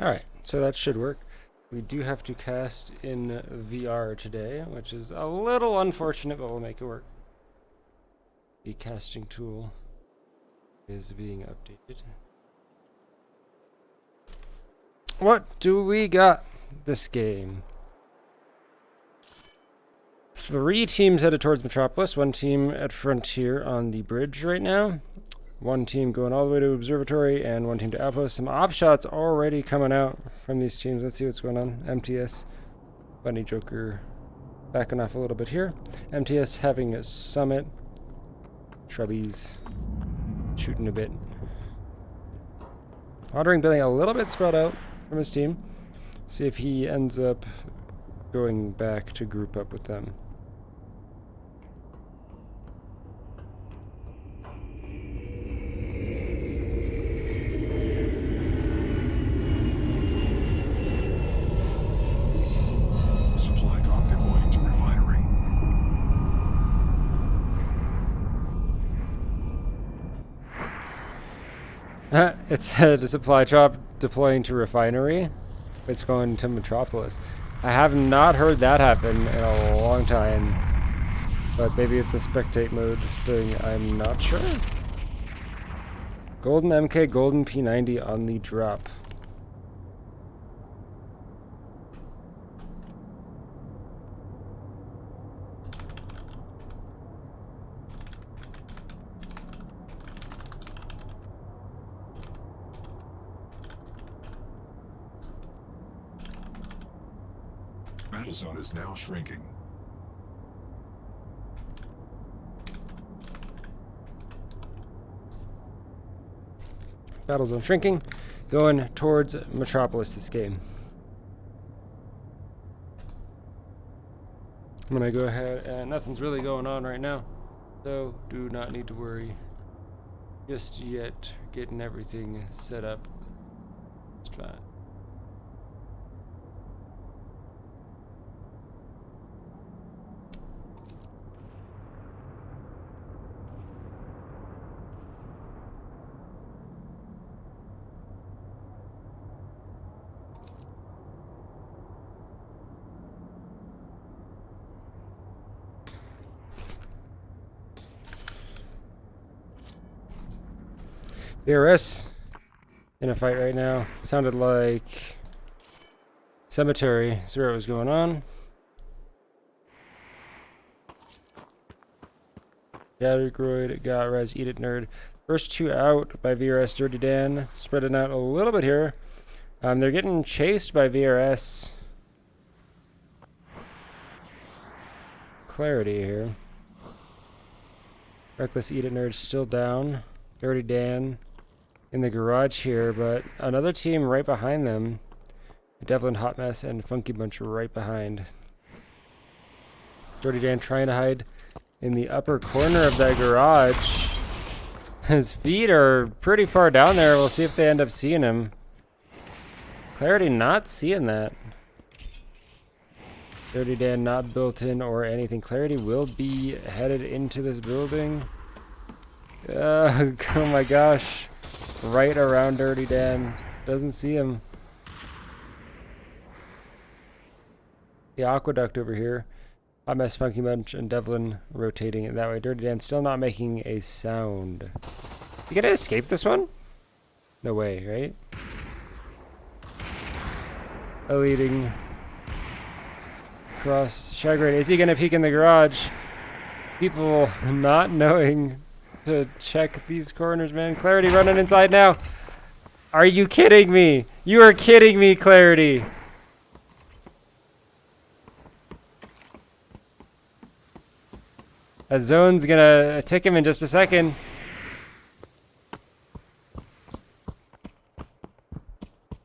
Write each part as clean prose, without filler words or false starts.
Alright, so that should work. We do have to cast in VR today, which is a little unfortunate, but we'll make it work. The casting tool is being updated. What do we got this game? 3 teams headed towards Metropolis, 1 team at Frontier on the bridge right now, 1 team going all the way to Observatory, and 1 team to Outpost. Some op shots already coming out from these teams. Let's see what's going on. MTS, Bunny Joker backing off a little bit here. MTS having a summit. Shrubbies shooting a bit. Wandering Billy a little bit spread out from his team. See if he ends up going back to group up with them. Supply drop deploying to refinery. It said a supply drop deploying to refinery. It's going to Metropolis. I have not heard that happen in a long time. But maybe it's a spectate mode thing. I'm not sure. Golden MK, Golden P90 on the drop. Battle zone is now shrinking. Battle zone shrinking. Going towards Metropolis this game. I'm gonna go ahead and nothing's really going on right now. So do not need to worry just yet. Getting everything set up. Let's try it. VRS in a fight right now. Sounded like Cemetery. See what was going on. Gadgroid, got Res, Eat It Nerd. First 2 out by VRS. Dirty Dan spreading out a little bit here. They're getting chased by VRS. Clarity here. Reckless Eat It Nerd still down. Dirty Dan in the garage here, but another team right behind them. Devlin, Hot Mess, and Funky Bunch right behind. Dirty Dan trying to hide in the upper corner of that garage. His feet are pretty far down there. We'll see if they end up seeing him. Clarity not seeing that. Dirty Dan not built in or anything. Clarity will be headed into this building. Oh my gosh. Right around Dirty Dan. Doesn't see him. The Aqueduct over here. Hot Mess, Funky Bunch, and Devlin rotating it that way. Dirty Dan still not making a sound. You gonna escape this one? No way, right? Leading across Shagrade. Is he gonna peek in the garage? People not knowing to check these corners, man. Clarity running inside now. Are you kidding me? You are kidding me, Clarity. That zone's gonna tick him in just a second.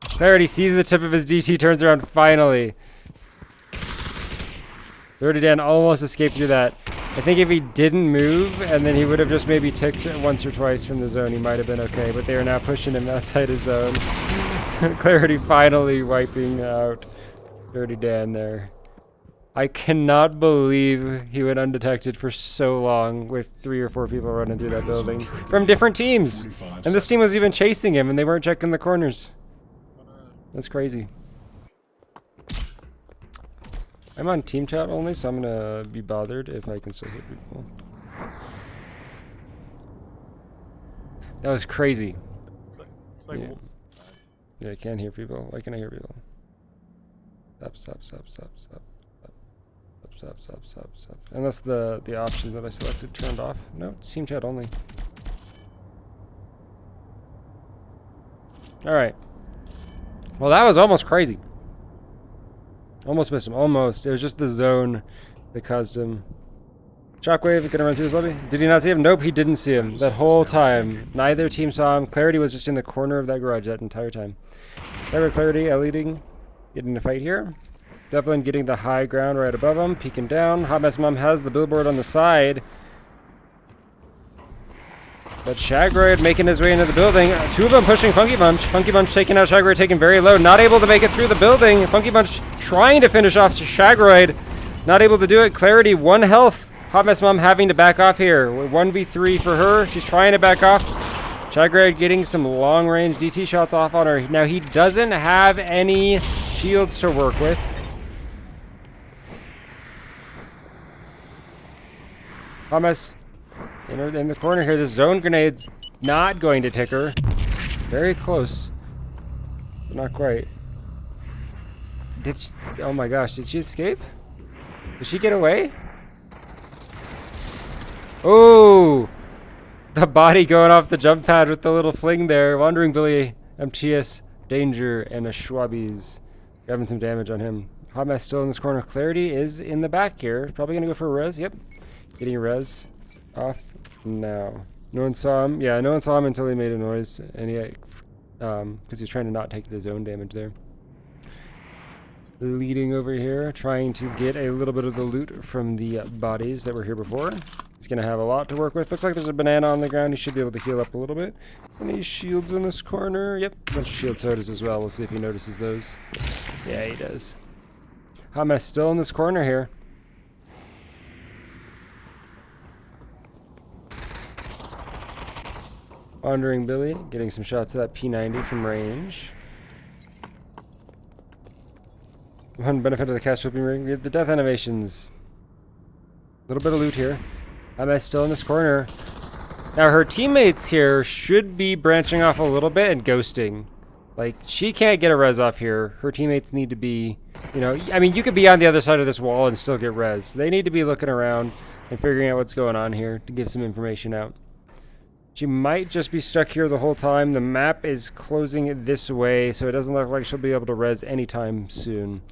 Clarity sees the tip of his DT, turns around finally. Dirty Dan almost escaped through that. I think if he didn't move, and then he would have just maybe ticked once or twice from the zone, he might have been okay. But they are now pushing him outside his zone. Clarity finally wiping out Dirty Dan there. I cannot believe he went undetected for so long with 3 or 4 people running through that building from different teams. And this team was even chasing him and they weren't checking the corners. That's crazy. I'm on team chat only, so I'm gonna be bothered if I can still hear people. That was crazy. It's like Yeah. Yeah, I can't hear people. Why can't I hear people? Stop. Unless the option that I selected turned off. No, it's team chat only. Alright. Well, that was almost crazy. Almost missed him. Almost. It was just the zone that caused him. Shockwave gonna run through his lobby. Did he not see him? Nope, he didn't see him that whole time. Neither team saw him. Clarity was just in the corner of that garage that entire time. Clarity leading, getting the fight here. Devlin getting the high ground right above him, peeking down. Hot Mess Mom has the billboard on the side. But Shagroid making his way into the building. 2 of them pushing Funky Bunch. Funky Bunch taking out Shagroid, taking very low. Not able to make it through the building. Funky Bunch trying to finish off Shagroid. Not able to do it. Clarity, 1 health. Hot Mess Mom having to back off here. 1v3 for her. She's trying to back off. Shagroid getting some long-range DT shots off on her. Now, he doesn't have any shields to work with. Hot Mess in the corner here. The zone grenade's not going to tick her. Very close. But not quite. Did she, oh my gosh, did she escape? Did she get away? Oh! The body going off the jump pad with the little fling there. Wandering Billy, MTS, Danger, and a Schwabies. Grabbing some damage on him. Hot Mess still in this corner. Clarity is in the back here. Probably gonna go for a res. Yep. Getting a res off now. No one saw him. Yeah, no one saw him until he made a noise. And he, because he's trying to not take the zone damage there. Leading over here, trying to get a little bit of the loot from the bodies that were here before. He's going to have a lot to work with. Looks like there's a banana on the ground. He should be able to heal up a little bit. Any shields in this corner? Yep, a bunch of shield sodas as well. We'll see if he notices those. Yeah, he does. Hot Mess still in this corner here. Wandering Billy, getting some shots of that P90 from range. One benefit of the cast flipping ring, we have the death animations. A little bit of loot here. MS still in this corner. Now her teammates here should be branching off a little bit and ghosting. Like, she can't get a res off here. Her teammates need to be, you know, I mean, you could be on the other side of this wall and still get res. They need to be looking around and figuring out what's going on here to give some information out. She might just be stuck here the whole time. The map is closing this way, so it doesn't look like she'll be able to res anytime soon.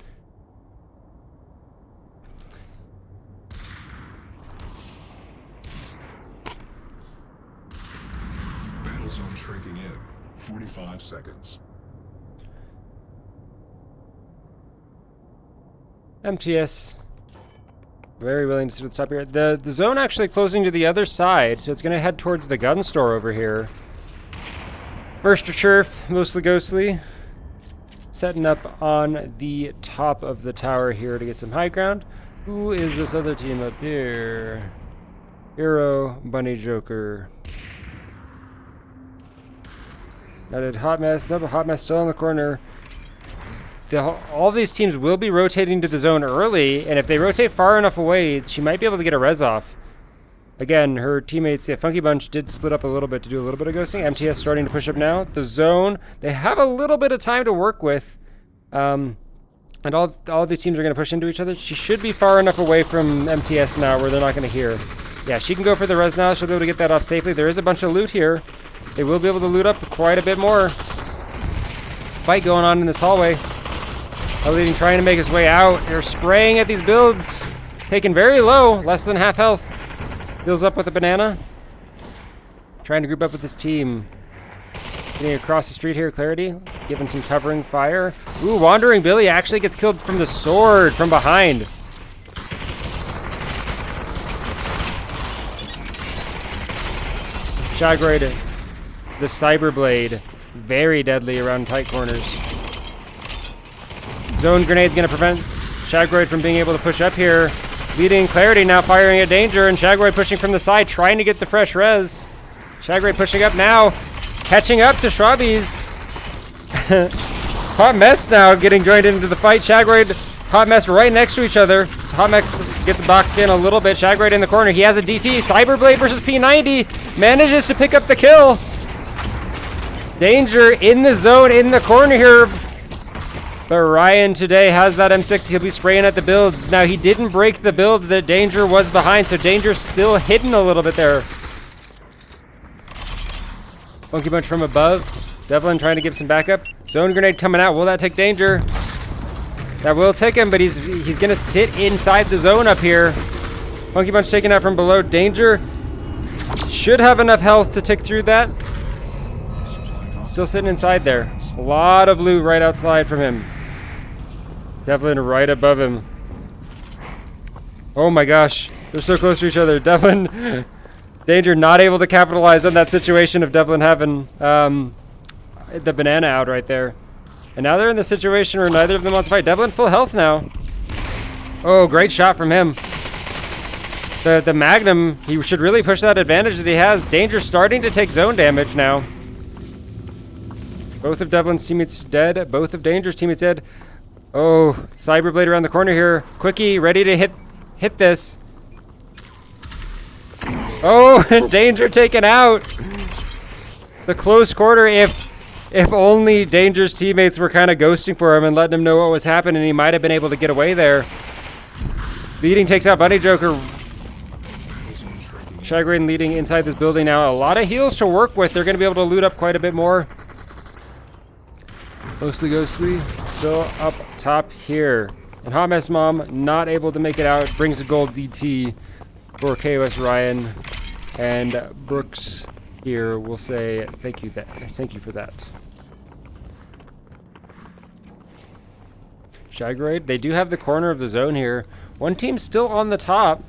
Battle zone shrinking in. 45 seconds. MTS. Very willing to sit at the top here. The zone actually closing to the other side, so it's going to head towards the gun store over here. Merster Churf, mostly ghostly. Setting up on the top of the tower here to get some high ground. Who is this other team up here? Hero, Bunny Joker. Now did Hot Mess. No, but Hot Mess still in the corner. All these teams will be rotating to the zone early, and if they rotate far enough away, she might be able to get a res off. Again, her teammates, yeah, Funky Bunch did split up a little bit to do a little bit of ghosting. MTS starting to push up now. The zone, they have a little bit of time to work with. And all of these teams are going to push into each other. She should be far enough away from MTS now where they're not going to hear. Yeah, she can go for the res now. She'll be able to get that off safely. There is a bunch of loot here. They will be able to loot up quite a bit more. Fight going on in this hallway. Leading trying to make his way out. They're spraying at these builds. Taken very low, less than half health. Builds up with a banana. Trying to group up with his team. Getting across the street here, Clarity. Giving some covering fire. Ooh, Wandering Billy actually gets killed from the sword from behind. Shagroid, the Cyberblade. Very deadly around tight corners. Zone grenade's gonna prevent Shockwave from being able to push up here. Leading, Clarity now firing at Danger, and Shockwave pushing from the side, trying to get the fresh res. Shockwave pushing up now, catching up to Schwabies. Hot Mess now getting joined into the fight. Shockwave, Hot Mess right next to each other. Hot Mess gets boxed in a little bit. Shockwave in the corner. He has a DT. Cyberblade versus P90. Manages to pick up the kill. Danger in the zone in the corner here. But Ryan today has that M6. He'll be spraying at the builds. Now, he didn't break the build that Danger was behind, so Danger's still hidden a little bit there. Funky Bunch from above. Devlin trying to give some backup. Zone grenade coming out. Will that take Danger? That will take him, but he's going to sit inside the zone up here. Funky Bunch taken out from below. Danger should have enough health to tick through that. Still sitting inside there. A lot of loot right outside from him. Devlin right above him. Oh my gosh. They're so close to each other. Devlin, Danger not able to capitalize on that situation of Devlin having the banana out right there. And now they're in the situation where neither of them wants to fight. Devlin full health now. Oh, great shot from him. The Magnum, he should really push that advantage that he has. Danger starting to take zone damage now. Both of Devlin's teammates dead. Both of Danger's teammates dead. Oh, Cyberblade around the corner here. Quickie ready to hit this. Oh, and Danger taken out. The close quarter. If only Danger's teammates were kind of ghosting for him and letting him know what was happening, he might have been able to get away there. Leading takes out Bunny Joker. Shagrin leading inside this building now. A lot of heals to work with. They're going to be able to loot up quite a bit more. Ghostly still up top here. And Hot Mess Mom not able to make it out. Brings a gold DT for KOS Ryan. And Brooks here will say thank you for that. Shagroid, they do have the corner of the zone here. One team's still on the top.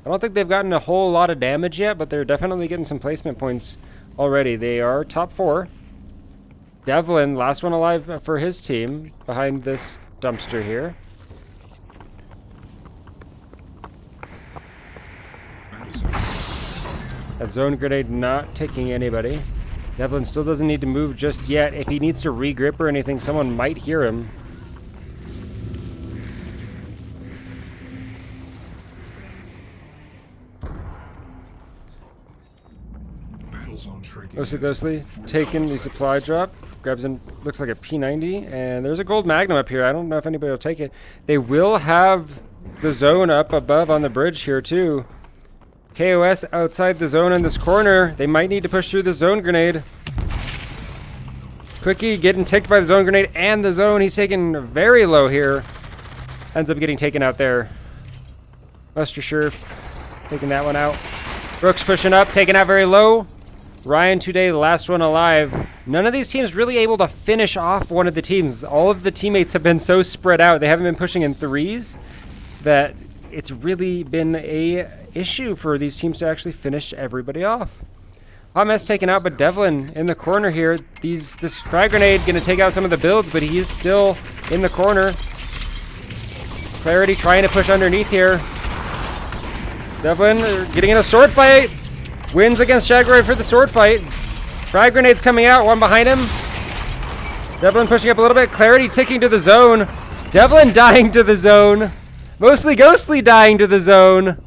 I don't think they've gotten a whole lot of damage yet, but they're definitely getting some placement points already. They are top 4. Devlin, last one alive for his team, behind this dumpster here. That zone grenade not taking anybody. Devlin still doesn't need to move just yet. If he needs to re-grip or anything, someone might hear him. Ghostly taking the supply drop, grabs in, looks like a P90, and there's a gold Magnum up here. I don't know if anybody will take it. They will have the zone up above on the bridge here too. KOS outside the zone in this corner. They might need to push through the zone grenade. Quickie getting ticked by the zone grenade and the zone. He's taken very low here. Ends up getting taken out there. Buster Scherf taking that one out. Brooks pushing up, taken out very low. Ryan today, the last one alive. None of these teams really able to finish off one of the teams. All of the teammates have been so spread out. They haven't been pushing in threes that it's really been a issue for these teams to actually finish everybody off. Hot Mess taken out, but Devlin in the corner here. This frag grenade going to take out some of the builds, but he is still in the corner. Clarity trying to push underneath here. Devlin getting in a sword fight. Wins against Shagray for the sword fight. Frag grenades coming out, one behind him. Devlin pushing up a little bit. Clarity ticking to the zone. Devlin dying to the zone. Mostly Ghostly dying to the zone.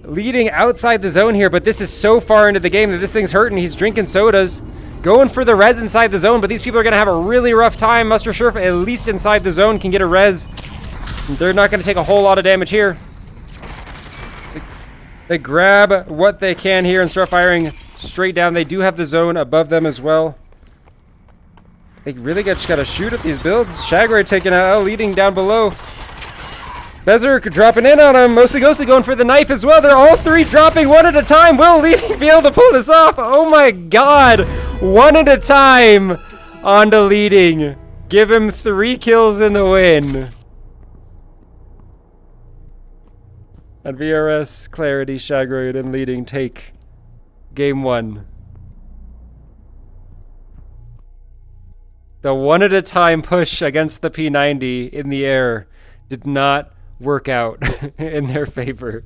Leading outside the zone here, but this is so far into the game that this thing's hurting. He's drinking sodas. Going for the res inside the zone, but these people are going to have a really rough time. Muster Scherf, at least inside the zone, can get a res. They're not going to take a whole lot of damage here. They grab what they can here and start firing straight down. They do have the zone above them as well. They really just got to shoot at these builds. Shagray taking out, leading down below. Berserk dropping in on him. Mostly Ghostly going for the knife as well. They're all three dropping one at a time. Will Leading be able to pull this off? Oh my god. One at a time onto Leading. Give him 3 kills in the win. And VRS, Clarity, Shagroid, and Leading take game 1. The one-at-a-time push against the P90 in the air did not work out in their favor.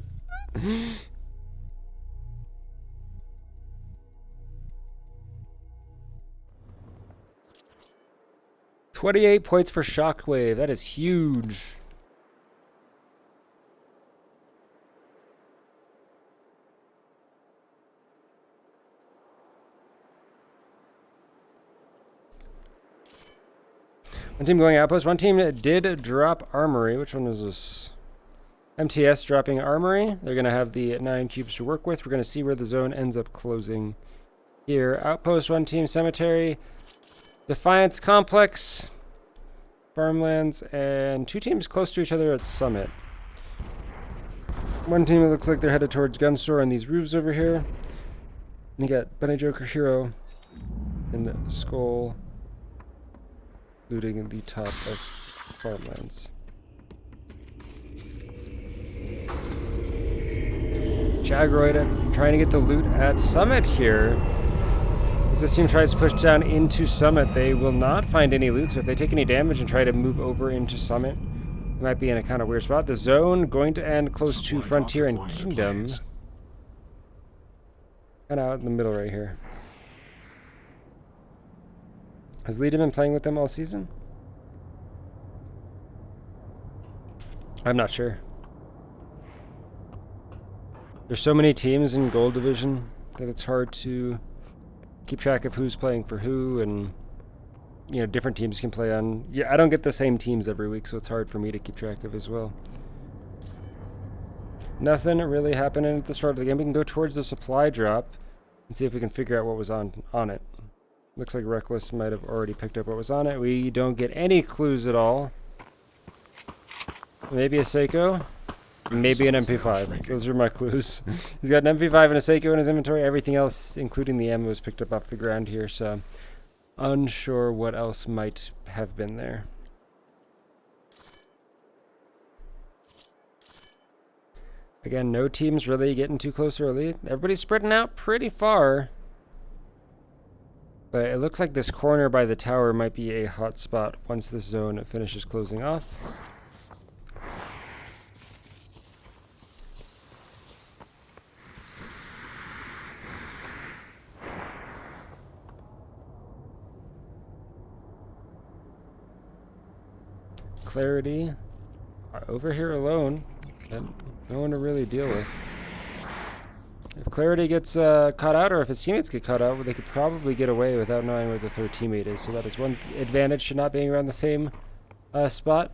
28 points for Shockwave. That is huge. One team going outpost. One team did drop Armory. Which one is this? MTS dropping Armory. They're going to have the 9 cubes to work with. We're going to see where the zone ends up closing here. Outpost, one team Cemetery. Defiance Complex. Farmlands. And 2 teams close to each other at Summit. One team, it looks like they're headed towards Gun Store on these roofs over here. And you got Bunny Joker Hero and Skull looting in the top of Farmlands. Jagroid trying to get the loot at Summit here. If this team tries to push down into Summit, they will not find any loot. So if they take any damage and try to move over into Summit, they might be in a kind of weird spot. The zone going to end close to Frontier and Kingdom. Kind of out in the middle right here. Has Lita been playing with them all season? I'm not sure. There's so many teams in Gold Division that it's hard to keep track of who's playing for who, and you know, different teams can play on. Yeah, I don't get the same teams every week, so it's hard for me to keep track of as well. Nothing really happening at the start of the game. We can go towards the supply drop and see if we can figure out what was on it. Looks like Reckless might have already picked up what was on it. We don't get any clues at all. Maybe a Seiko. Maybe an MP5. Those are my clues. He's got an MP5 and a Seiko in his inventory. Everything else, including the ammo, was picked up off the ground here, so unsure what else might have been there. Again, no teams really getting too close early. Everybody's spreading out pretty far. But it looks like this corner by the tower might be a hot spot once this zone finishes closing off. Clarity over here alone, and no one to really deal with. If Clarity gets caught out, or if his teammates get caught out, they could probably get away without knowing where the third teammate is. So that is one advantage to not being around the same spot.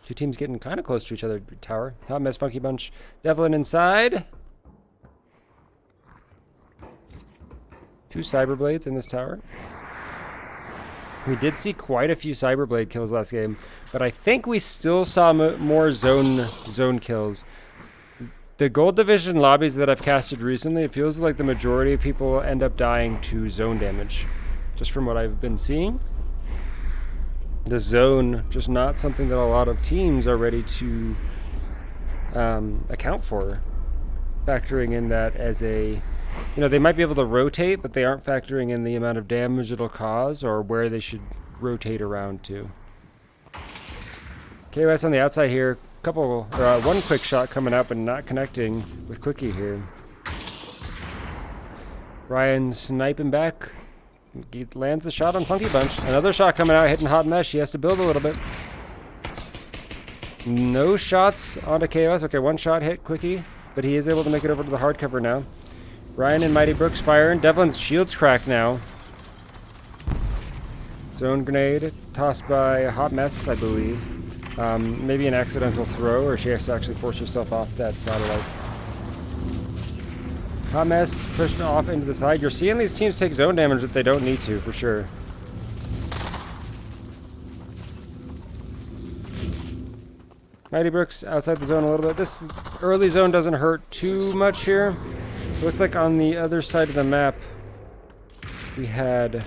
Two teams getting kind of close to each other. Tower. Hot Mess, Funky Bunch, Devlin inside. 2 Cyberblades in this tower. We did see quite a few Cyberblade kills last game, but I think we still saw more zone kills. The Gold Division lobbies that I've casted recently, it feels like the majority of people end up dying to zone damage, just from what I've been seeing. The zone, just not something that a lot of teams are ready to account for, factoring in that as a... You know, they might be able to rotate, but they aren't factoring in the amount of damage it'll cause or where they should rotate around to. KOS on the outside here. One quick shot coming up and not connecting with Quickie here. Ryan sniping back. He lands the shot on Funky Bunch. Another shot coming out, hitting Hot Mesh. He has to build a little bit. No shots onto KOS. Okay, one shot hit Quickie, but he is able to make it over to the hardcover now. Ryan and Mighty Brooks firing. Devlin's shield's cracked now. Zone grenade tossed by a Hot Mess, I believe. Maybe an accidental throw, or she has to actually force herself off that satellite. Hot Mess pushed off into the side. You're seeing these teams take zone damage that they don't need to, for sure. Mighty Brooks outside the zone a little bit. This early zone doesn't hurt too much here. Looks like on the other side of the map, we had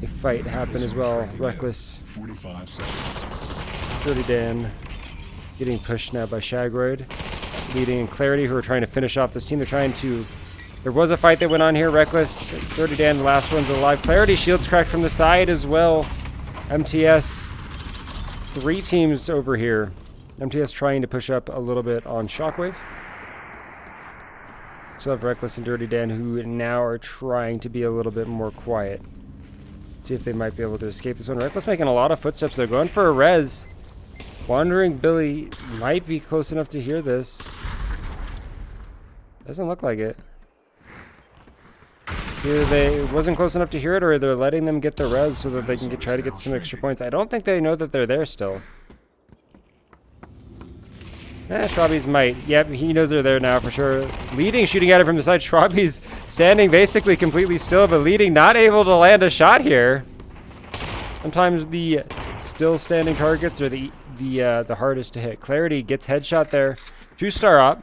a fight happen as well. Reckless. 45 seconds. Dirty Dan getting pushed now by Shagroid. leading and Clarity, who are trying to finish off this team. They're trying to... There was a fight that went on here. Reckless, Dirty Dan, the last one's alive. Clarity, shields cracked from the side as well. MTS, 3 teams over here. MTS trying to push up a little bit on Shockwave. Still have Reckless and Dirty Dan, who now are trying to be a little bit more quiet. See if they might be able to escape this one. Reckless making a lot of footsteps. They're going for a res. Wandering Billy might be close enough to hear this. Doesn't look like it. Either they wasn't close enough to hear it, or they're letting them get the res so that they can try to get some extra points. I don't think they know that they're there still. Schwabby's might. Yep, he knows they're there now for sure. Leading, shooting at it from the side. Schwabby's standing basically completely still, but Leading not able to land a shot here. Sometimes the still standing targets are the hardest to hit. Clarity gets headshot there. 2-star up.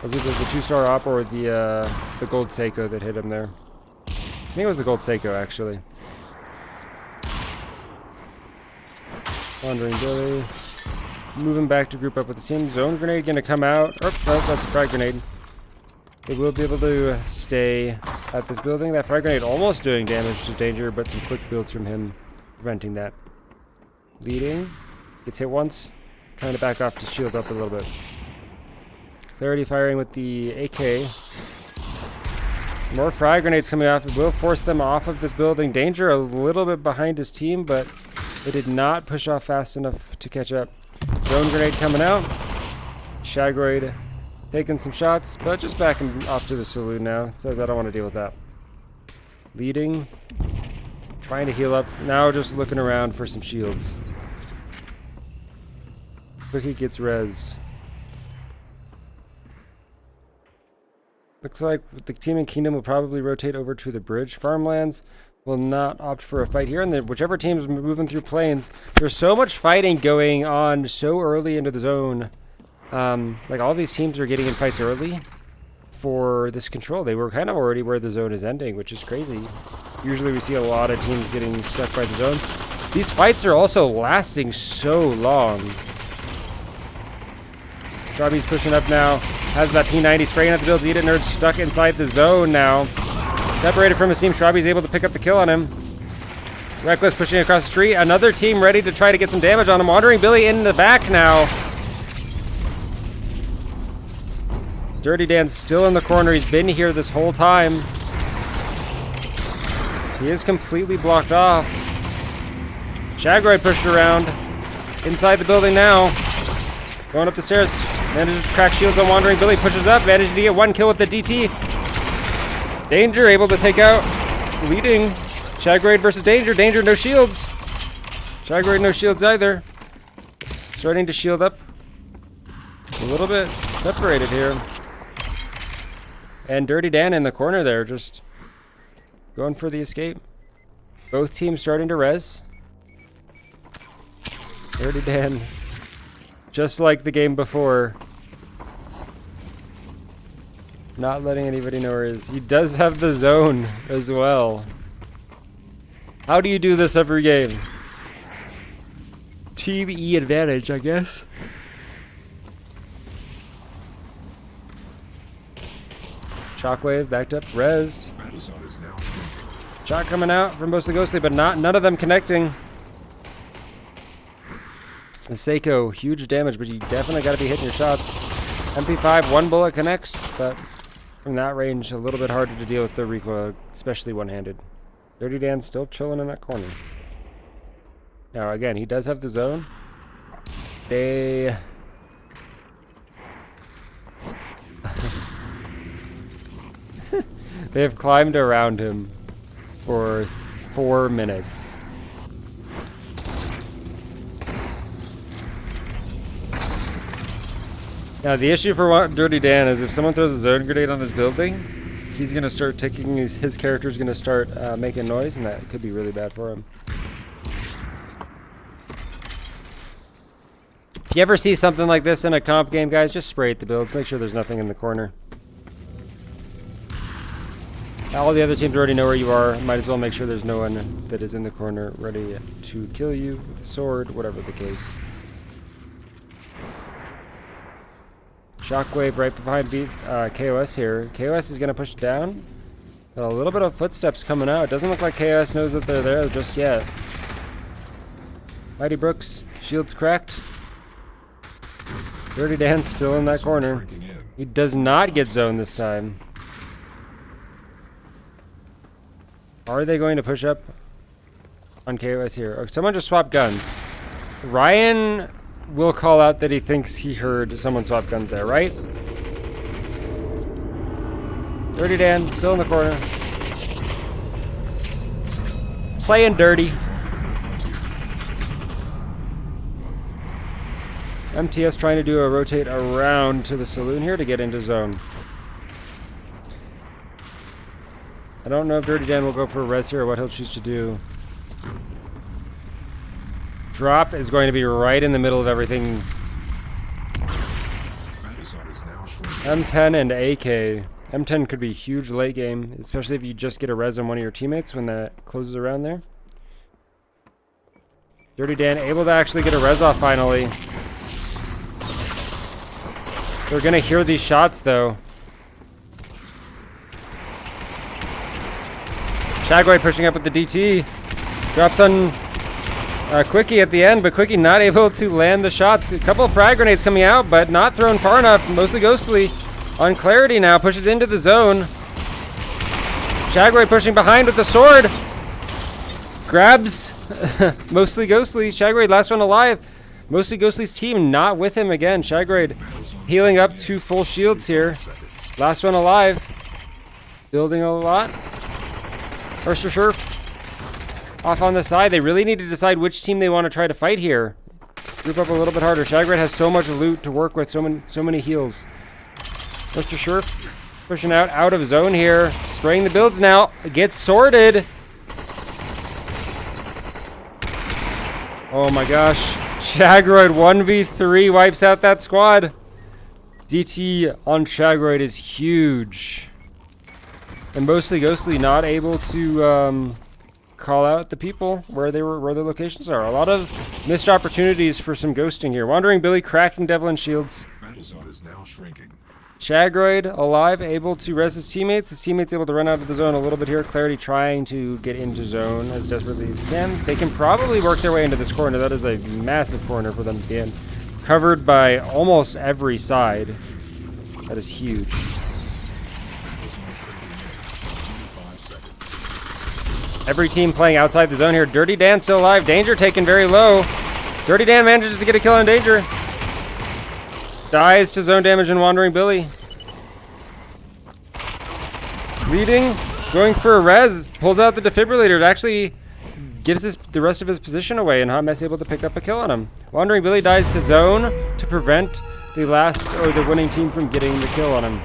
Was either the 2-star op or the gold Seiko that hit him there. I think it was the gold Seiko, actually. Wandering Billy. Moving back to group up with the team. Zone grenade going to come out. Oh, no, that's a frag grenade. They will be able to stay at this building. That frag grenade almost doing damage to Danger, but some quick builds from him preventing that. Leading. Gets hit once. Trying to back off to shield up a little bit. Clarity firing with the AK. More frag grenades coming off. It will force them off of this building. Danger a little bit behind his team, but they did not push off fast enough to catch up. Drone grenade coming out. Shagroid taking some shots, but just backing off to the saloon now. It says I don't want to deal with that. Leading. Trying to heal up. Now just looking around for some shields. Cookie gets rezzed. Looks like the team in Kingdom will probably rotate over to the bridge. Farmlands will not opt for a fight here, and then whichever team is moving through plains, there's so much fighting going on so early into the zone. Like all these teams are getting in fights early for this control. They were kind of already where the zone is ending, which is crazy. Usually we see a lot of teams getting stuck by the zone. These fights are also lasting so long. Sharby's pushing up now. Has that P90 spraying at the builds. Eat it, Nerd stuck inside the zone now. Separated from his team. Sharby's able to pick up the kill on him. Reckless pushing across the street. Another team ready to try to get some damage on him. Wandering Billy in the back now. Dirty Dan's still in the corner. He's been here this whole time. He is completely blocked off. Shagroid pushed around. Inside the building now. Going up the stairs. Manages to crack shields on Wandering Billy. Pushes up. Manages to get 1 kill with the DT. Danger able to take out Leading. Shagroid versus Danger. Danger no shields. Shagroid no shields either. Starting to shield up. A little bit separated here. And Dirty Dan in the corner there, just going for the escape. Both teams starting to res. Dirty Dan, just like the game before, not letting anybody know where he is. He does have the zone as well. How do you do this every game? Team E advantage, I guess. Shockwave backed up, rezzed. Shot coming out from mostly Ghostly, but none of them connecting. The Seiko, huge damage, but you definitely got to be hitting your shots. MP5, 1 bullet connects, but from that range, a little bit harder to deal with the recoil, especially one-handed. Dirty Dan still chilling in that corner. Now, again, he does have the zone. They have climbed around him for 4 minutes. Now the issue for Dirty Dan is if someone throws a zone grenade on this building, he's going to start ticking, his character's going to start making noise, and that could be really bad for him. If you ever see something like this in a comp game, guys, just spray at the build. Make sure there's nothing in the corner. All the other teams already know where you are. Might as well make sure there's no one that is in the corner ready to kill you with a sword, whatever the case. Shockwave right behind KOS here. KOS is going to push down. Got a little bit of footsteps coming out. It doesn't look like KOS knows that they're there just yet. Mighty Brooks, shields cracked. Dirty Dan still in that corner. He does not get zoned this time. Are they going to push up on KOS here? Oh, someone just swapped guns. Ryan will call out that he thinks he heard someone swap guns there, right? Dirty Dan, still in the corner. Playing dirty. MTS trying to do a rotate around to the saloon here to get into zone. I don't know if Dirty Dan will go for a res here or what he'll choose to do. Drop is going to be right in the middle of everything. M10 and AK. M10 could be huge late game, especially if you just get a res on one of your teammates when that closes around there. Dirty Dan able to actually get a res off finally. They're gonna hear these shots though. Shockwave pushing up with the DT. Drops on Quickie at the end, but Quickie not able to land the shots. A couple of frag grenades coming out, but not thrown far enough. Mostly Ghostly on Clarity now. Pushes into the zone. Shockwave pushing behind with the sword. Grabs Mostly Ghostly. Shockwave last one alive. Mostly Ghostly's team not with him again. Shockwave healing up to full shields here. Last one alive. Building a lot. VReSports off on the side. They really need to decide which team they want to try to fight here. Group up a little bit harder. Shockwave has so much loot to work with, so many heals. VReSports pushing out of zone here. Spraying the builds now. It gets sorted. Oh my gosh. Shockwave 1v3 wipes out that squad. DT on Shockwave is huge. And mostly Ghostly not able to call out the people where their locations are. A lot of missed opportunities for some ghosting here. Wandering Billy cracking Devlin shields. Is now shrinking. Shagroid alive, able to res his teammates. His teammates able to run out of the zone a little bit here. Clarity trying to get into zone as desperately as he can. They can probably work their way into this corner. That is a massive corner for them to be in. Covered by almost every side. That is huge. Every team playing outside the zone here. Dirty Dan still alive. Danger taken very low. Dirty Dan manages to get a kill on Danger. Dies to zone damage and Wandering Billy. Leading. Going for a res. Pulls out the defibrillator. It actually gives the rest of his position away, and Hot Mess able to pick up a kill on him. Wandering Billy dies to zone to prevent the the winning team from getting the kill on him.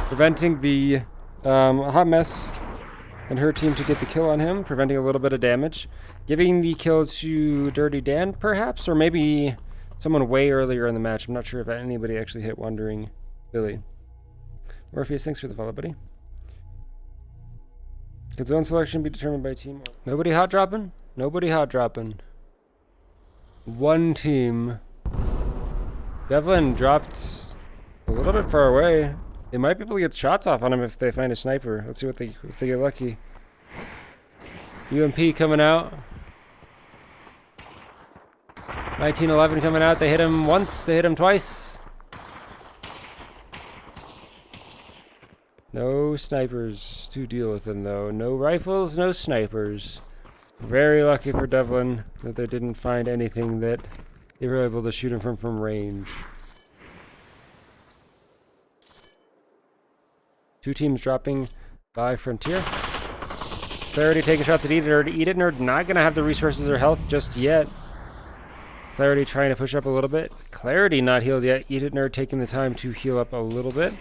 Preventing the Hot Mess and her team to get the kill on him, preventing a little bit of damage. Giving the kill to Dirty Dan, perhaps, or maybe someone way earlier in the match. I'm not sure if anybody actually hit Wandering Billy. Morpheus, thanks for the follow, buddy. Could zone selection be determined by team? Nobody hot dropping? Nobody hot dropping. One team. Devlin dropped a little bit far away. They might be able to get shots off on him if they find a sniper. Let's see if they get lucky. UMP coming out. 1911 coming out. They hit him once. They hit him twice. No snipers to deal with him though. No rifles, no snipers. Very lucky for Devlin that they didn't find anything that they were able to shoot him from range. Two teams dropping by Frontier. Clarity taking shots at Eat It Nerd. Eat It Nerd not going to have the resources or health just yet. Clarity trying to push up a little bit. Clarity not healed yet. Eat It Nerd taking the time to heal up a little bit.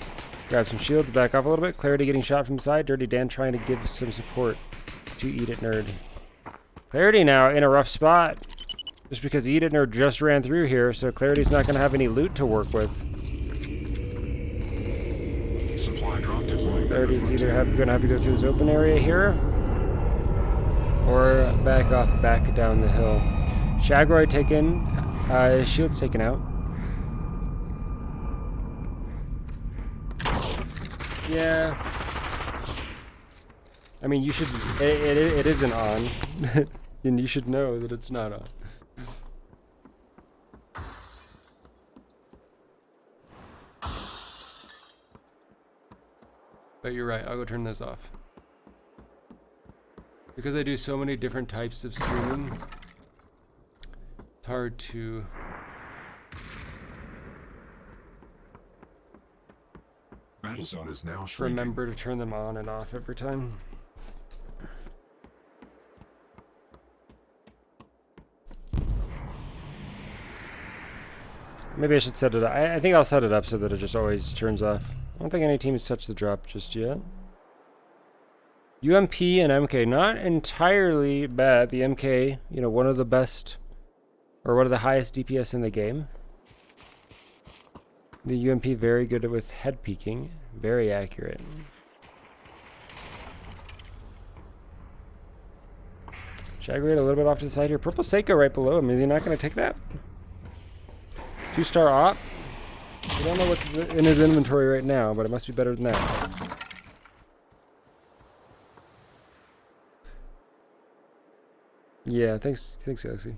Grab some shields, back off a little bit. Clarity getting shot from the side. Dirty Dan trying to give some support to Eat It Nerd. Clarity now in a rough spot. Just because Eat It Nerd just ran through here, so Clarity's not going to have any loot to work with. Clarity's either going to have to go through this open area here or back down the hill. Shagroid taken. Shield's taken out. Yeah. I mean, you should... It isn't on. And you should know that it's not on. But you're right, I'll go turn this off. Because I do so many different types of streaming, it's hard to... Battle zone is now shrinking. remember to turn them on and off every time. Maybe I should set it up. I think I'll set it up so that it just always turns off. I don't think any teams touched the drop just yet. UMP and MK, not entirely bad. The MK, you know, one of the best, or one of the highest DPS in the game. The UMP very good with head peeking, very accurate. Shagrade a little bit off to the side here. Purple Seiko right below him. Is he not going to take that? 2-star op. I don't know what's in his inventory right now, but it must be better than that. Yeah, thanks Galaxy.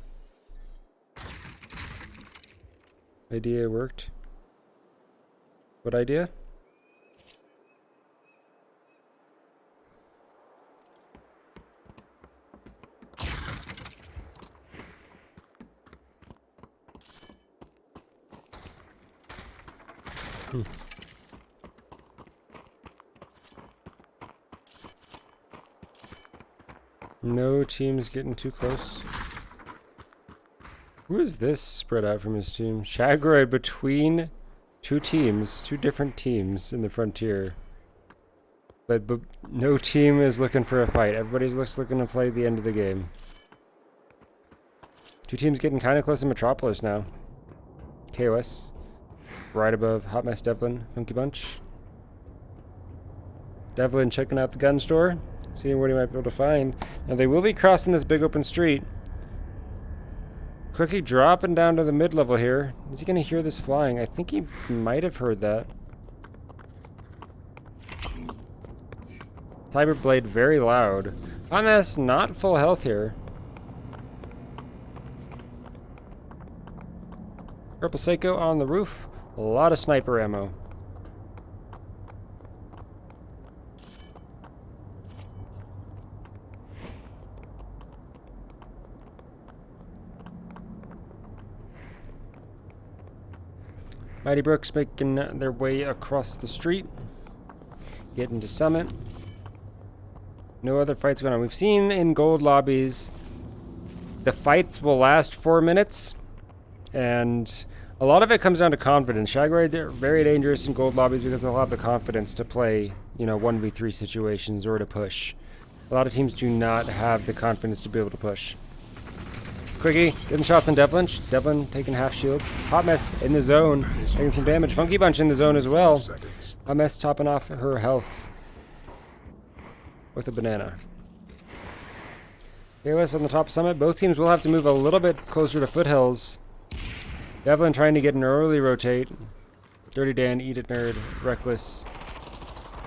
Idea worked. What idea? No teams getting too close. Who is this spread out from his team? Shagroid between two teams, two different teams in the frontier. But no team is looking for a fight. Everybody's looking to play the end of the game. Two teams getting kind of close to Metropolis now. KOS. Right above Hot Mess Devlin, Funky Bunch. Devlin checking out the gun store, seeing what he might be able to find. Now they will be crossing this big open street. Cookie dropping down to the mid-level here. Is he going to hear this flying? I think he might have heard that. Cyberblade very loud. Hot Mess not full health here. Purple Seiko on the roof. A lot of sniper ammo. Mighty Brooks making their way across the street. Getting to Summit. No other fights going on. We've seen in gold lobbies the fights will last 4 minutes. And a lot of it comes down to confidence. Shagroid, they're very dangerous in gold lobbies because they'll have the confidence to play, you know, 1v3 situations or to push. A lot of teams do not have the confidence to be able to push. Quickie getting shots on Devlin. Devlin taking half shields. Hot Mess in the zone, taking some damage. Funky Bunch in the zone as well. Hot Mess topping off her health with a banana. KOS on the top of Summit. Both teams will have to move a little bit closer to foothills. Devlin trying to get an early rotate. Dirty Dan, Eat It Nerd, Reckless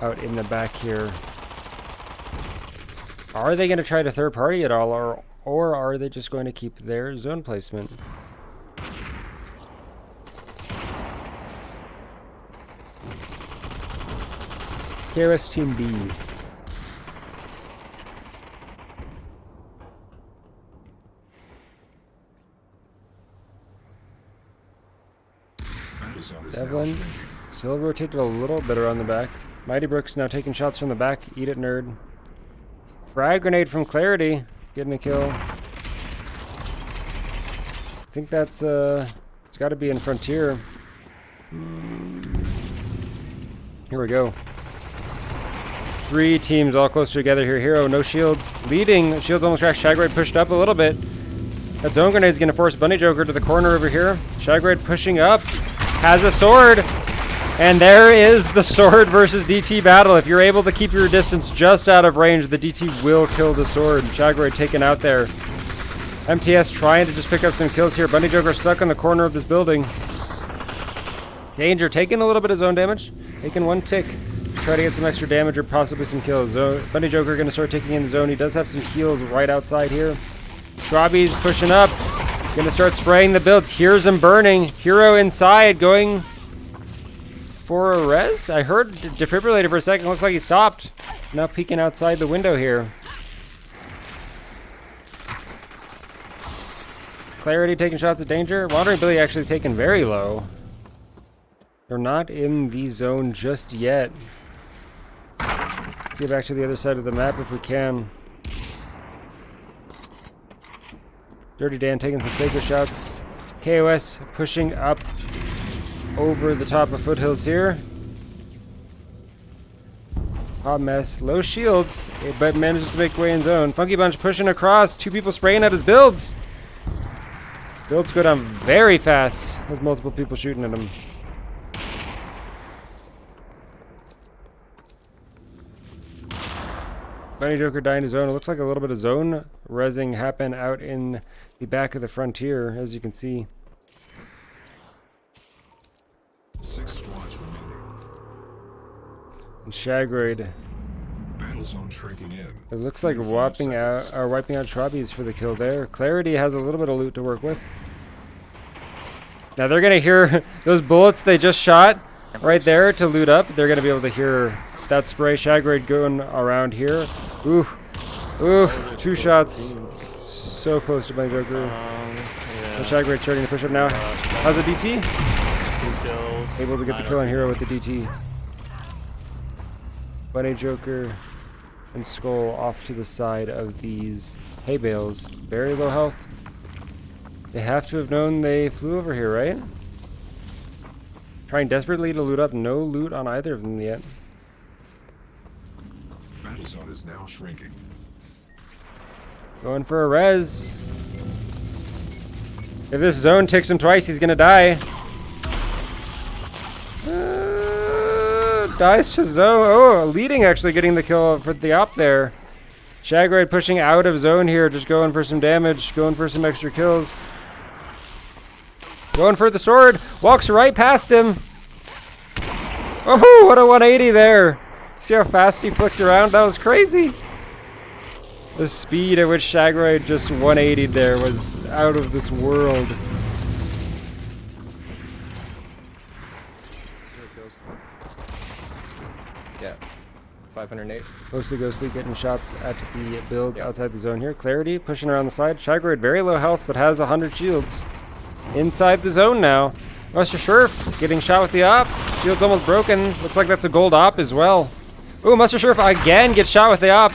out in the back here. Are they going to try to third party at all, or are they just going to keep their zone placement? KOS Team B. Devlin still rotated a little bit around the back. Mighty Brooks now taking shots from the back. Eat It Nerd. Frag grenade from Clarity. Getting a kill. I think that's, it's got to be in Frontier. Here we go. 3 teams all close together here. Hero, no shields. Leading. Shields almost crashed. Shagroid pushed up a little bit. That zone grenade's going to force Bunny Joker to the corner over here. Shagroid pushing up. Has a sword. And there is the sword versus DT battle. If you're able to keep your distance just out of range, the DT will kill the sword. Shockwave taken out there. MTS trying to just pick up some kills here. Bunny Joker stuck in the corner of this building. Danger taking a little bit of zone damage. Taking one tick. Try to get some extra damage or possibly some kills. Bunny Joker going to start taking in the zone. He does have some heals right outside here. Schwabi's pushing up. Going to start spraying the builds. Here's him burning. Hero inside going for a res. I heard defibrillator for a second. Looks like he stopped. Now peeking outside the window here. Clarity taking shots at Danger. Wandering Billy actually taken very low. They're not in the zone just yet. Let's get back to the other side of the map if we can. Dirty Dan taking some sacred shots. KOS pushing up over the top of foothills here. Hot mess. Low shields, but manages to make way in zone. Funky Bunch pushing across. 2 people spraying at his builds. Builds go down very fast with multiple people shooting at him. Bunny Joker dying to zone. It looks like a little bit of zone rezzing happened out in the back of the frontier, as you can see. 6 squads remaining. And Shagrade. Battle zone shrinking in. It looks like wiping out Schwabi's for the kill there. Clarity has a little bit of loot to work with. Now they're gonna hear those bullets they just shot right there to loot up. They're gonna be able to hear that spray. Shagrade going around here. Oof. Oof. 2 shots. So close to my Joker. Yeah. Shagrade starting to push up now. How's the DT? 2 kills. Able to get the kill on Hero with the DT. Bunny Joker and Skull off to the side of these hay bales. Very low health. They have to have known they flew over here, right? Trying desperately to loot up. No loot on either of them yet. Battle zone is now shrinking. Going for a res. If this zone ticks him twice, he's gonna die. Dies to zone. Oh, leading actually getting the kill for the op there. Shagrade pushing out of zone here, just going for some damage, going for some extra kills. Going for the sword. Walks right past him. Oh, what a 180 there. See how fast he flicked around? That was crazy. The speed at which Shagrade just 180'd there was out of this world. Yeah, 508. Mostly Ghostly getting shots at the builds outside the zone here. Clarity pushing around the side. Shagrade very low health, but has 100 shields. Inside the zone now. Master Sheriff getting shot with the op. Shield's almost broken. Looks like that's a gold op as well. Ooh, Master Sheriff again gets shot with the op.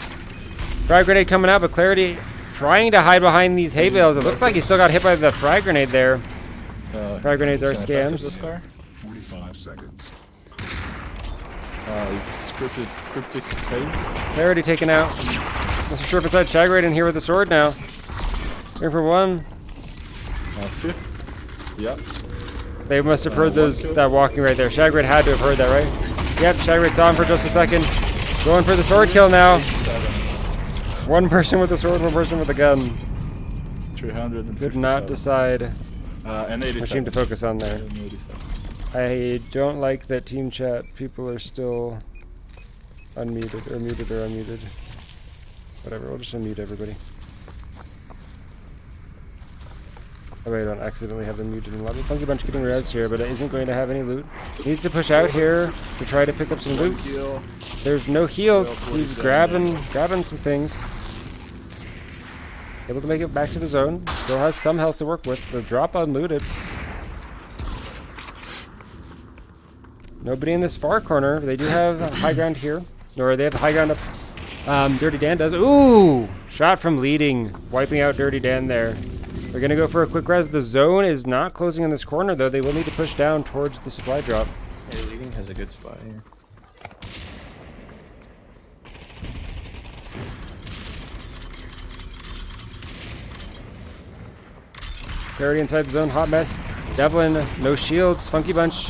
Frag grenade coming out, but Clarity trying to hide behind these hay bales. It looks like he still got hit by the frag grenade there. Frag grenades are scams. 45 seconds. It's Cryptik Haze. Clarity taken out. Master Sheriff inside. Shagrade in here with the sword now. Here for one. 5th. Yep. They must have heard that walking right there. Shagrade had to have heard that, right? Yep, Shagrade saw him for just a second. Going for the sword kill now. 1 person with a sword, 1 person with a gun. 357. Could not decide and 87. which team to focus on there. 87. I don't like that team chat. People are still unmuted, or muted, or unmuted. Whatever, we'll just unmute everybody. That way I don't accidentally have them muted in lobby. Funky Bunch getting res here, but it isn't going to have any loot. Needs to push out here to try to pick up some loot. There's no heals. He's grabbing some things. Able to make it back to the zone. Still has some health to work with. The drop unlooted. Nobody in this far corner. They do have high ground here. Or they have high ground up. Dirty Dan does. Ooh! Shot from leading. Wiping out Dirty Dan there. They're going to go for a quick res. The zone is not closing in this corner, though. They will need to push down towards the supply drop. Hey, leading has a good spot here. Clarity inside the zone. Hot mess. Devlin, no shields. Funky Bunch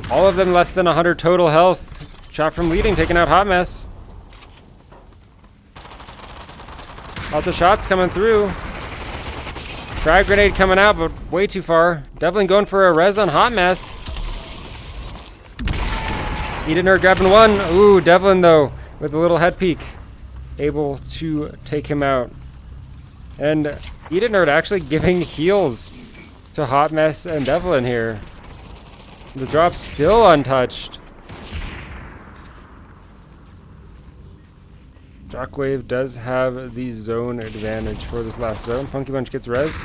All of them less than 100 total health. Shot from leading, taking out Hot Mess. Lots of shots coming through. Frag grenade coming out, but way too far. Devlin going for a res on Hot Mess. Edenerd grabbing one. Ooh, Devlin though, with a little head peek, able to take him out. And Edenerd actually giving heals to Hot Mess and Devlin here. The drop's still untouched. Shockwave does have the zone advantage for this last zone. Funky Bunch gets res.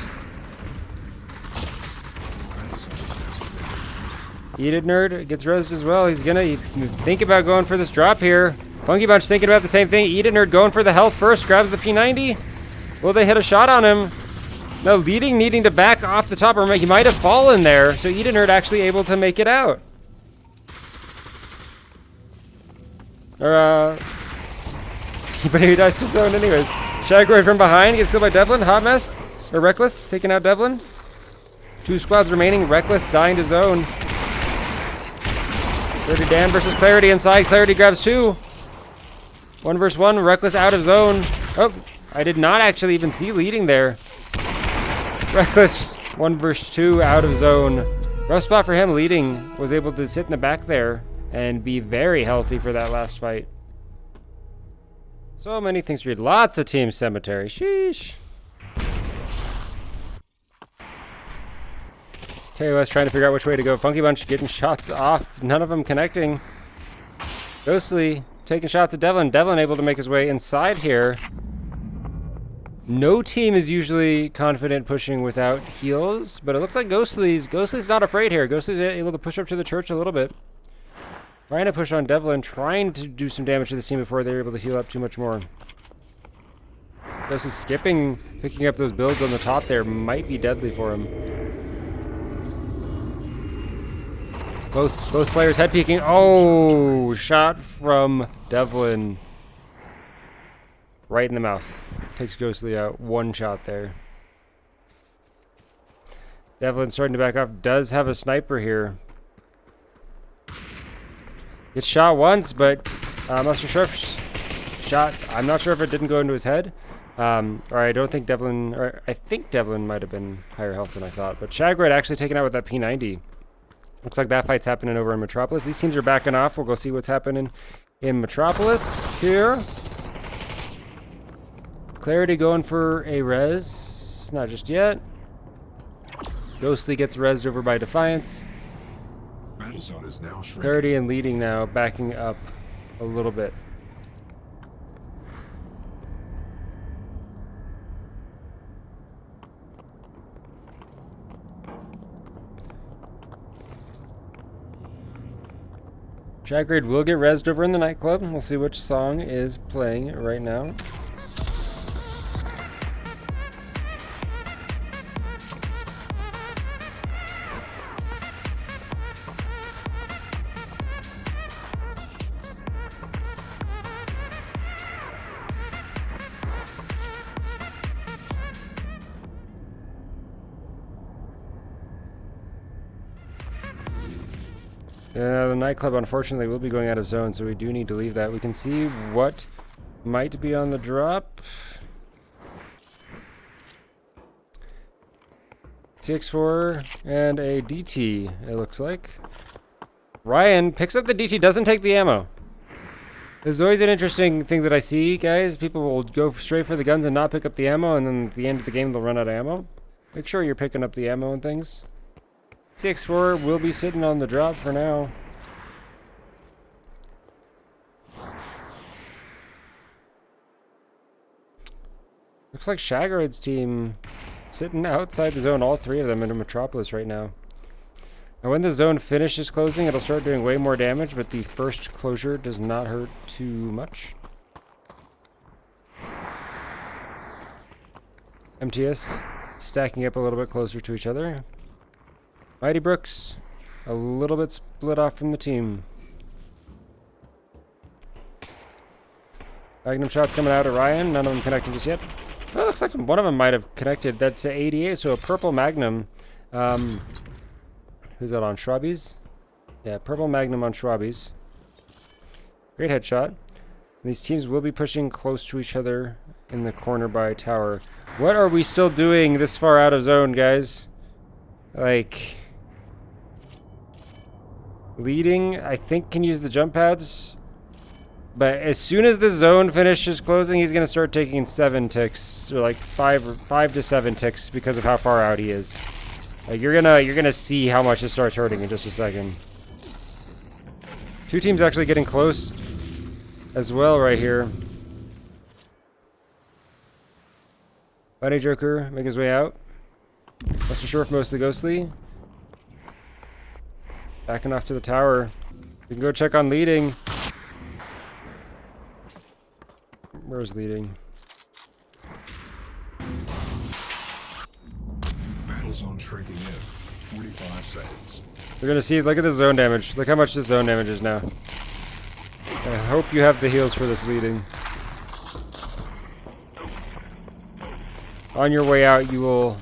Edenerd gets rezzed as well. He's gonna think about going for this drop here. Funky Bunch thinking about the same thing. Edenerd going for the health first, grabs the P90. Will they hit a shot on him? No, leading needing to back off the top, or he might have fallen there. So Edenerd actually able to make it out. But he dies to zone anyways. Shockwave from behind gets killed by Devlin. Hot Mess, or Reckless, taking out Devlin. 2 squads remaining. Reckless dying to zone. Dirty Dan versus Clarity inside. Clarity grabs 2. 1 versus 1. Reckless out of zone. Oh, I did not actually even see leading there. Reckless 1 versus 2 out of zone. Rough spot for him. Leading was able to sit in the back there and be very healthy for that last fight. So many things to read. Lots of Team Cemetery. Sheesh. KOS trying to figure out which way to go. Funky Bunch getting shots off. None of them connecting. Ghostly taking shots at Devlin. Devlin able to make his way inside here. No team is usually confident pushing without heals, but it looks like Ghostly's not afraid here. Ghostly's able to push up to the church a little bit. Trying to push on Devlin, trying to do some damage to this team before they're able to heal up too much more. Ghostly's skipping, picking up those builds on the top there might be deadly for him. Both players head peeking. Oh, shot from Devlin. Right in the mouth. Takes Ghostly out. 1 shot there. Devlin starting to back off. Does have a sniper here. Gets shot once, but Master Sheriff's shot. I'm not sure if it didn't go into his head. Or I don't think Devlin, or I think Devlin might have been higher health than I thought. But Shagred actually taken out with that P90. Looks like that fight's happening over in Metropolis. These teams are backing off. We'll go see what's happening in Metropolis here. Clarity going for a res. Not just yet. Ghostly gets rezzed over by Defiance. Battle zone is now shrinking. Clarity and leading now, backing up a little bit. Shagrid will get rezzed over in the nightclub. We'll see which song is playing right now. The nightclub, unfortunately, will be going out of zone, so we do need to leave that. We can see what might be on the drop. CX4 and a DT, it looks like. Ryan picks up the DT, doesn't take the ammo. There's always an interesting thing that I see, guys. People will go straight for the guns and not pick up the ammo, and then at the end of the game, they'll run out of ammo. Make sure you're picking up the ammo and things. CX4 will be sitting on the drop for now. Looks like Shagrod's team sitting outside the zone, all 3 of them in Metropolis right now. And when the zone finishes closing, it'll start doing way more damage, but the first closure does not hurt too much. MTS stacking up a little bit closer to each other. Mighty Brooks, a little bit split off from the team. Magnum shots coming out at Ryan, none of them connecting just yet. Well, looks like one of them might have connected. That's 88, so a purple Magnum. Who's that on? Shrubbies? Yeah, purple Magnum on Schwabies. Great headshot. These teams will be pushing close to each other in the corner by tower. What are we still doing this far out of zone, guys? Like... Leading, I think, can use the jump pads. But as soon as the zone finishes closing, he's going to start taking 7 ticks. Or like 5 to 7 ticks because of how far out he is. Like you're gonna see how much it starts hurting in just a second. Two teams actually getting close as well right here. Bunny Joker making his way out. Not so sure if mostly Ghostly. Backing off to the tower. We can go check on leading. Where's leading? Battle zone shrinking in. 45 seconds. We're gonna see, look at the zone damage. Look how much this zone damage is now. I hope you have the heals for this leading. On your way out, you will...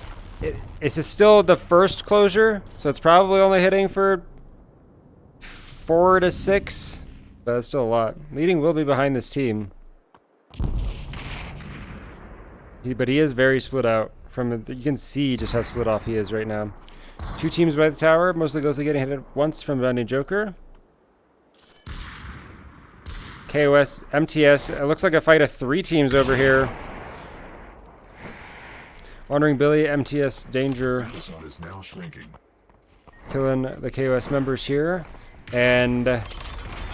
It's still the first closure, so it's probably only hitting for 4 to 6, but that's still a lot. Leading will be behind this team. But he is very split out. You can see just how split off he is right now. Two teams by the tower, mostly Ghostly getting hit at once from Bunny Joker. KOS, MTS, it looks like a fight of 3 teams over here. Wandering Billy, MTS, Danger. Battle zone is now shrinking. Killing the KOS members here. And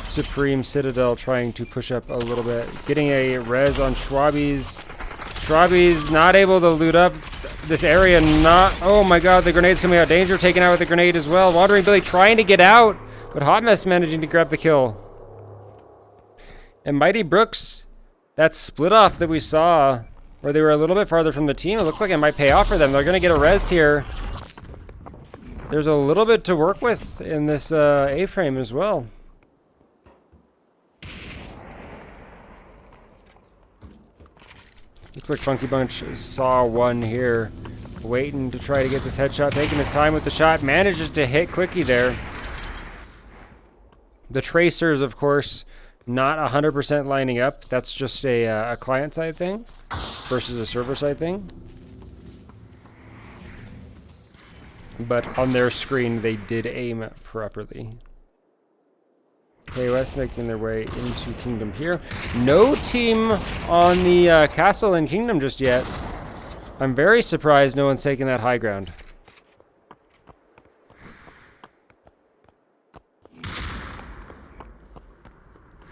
Supreme Citadel trying to push up a little bit. Getting a res on Schwabies. Schwabies not able to loot up this area. Oh my god, the grenade's coming out. Danger taken out with the grenade as well. Wandering Billy trying to get out, but Hot Mess managing to grab the kill. And Mighty Brooks, that split off that we saw, where they were a little bit farther from the team, it looks like it might pay off for them. They're going to get a res here. There's a little bit to work with in this A-frame as well. Looks like Funky Bunch saw one here. Waiting to try to get this headshot. Taking his time with the shot. Manages to hit Quickie there. The tracers, of course, not 100% lining up. That's just a client-side thing versus a server-side thing. But on their screen, they did aim properly. KOS making their way into Kingdom here. No team on the castle in Kingdom just yet. I'm very surprised no one's taking that high ground.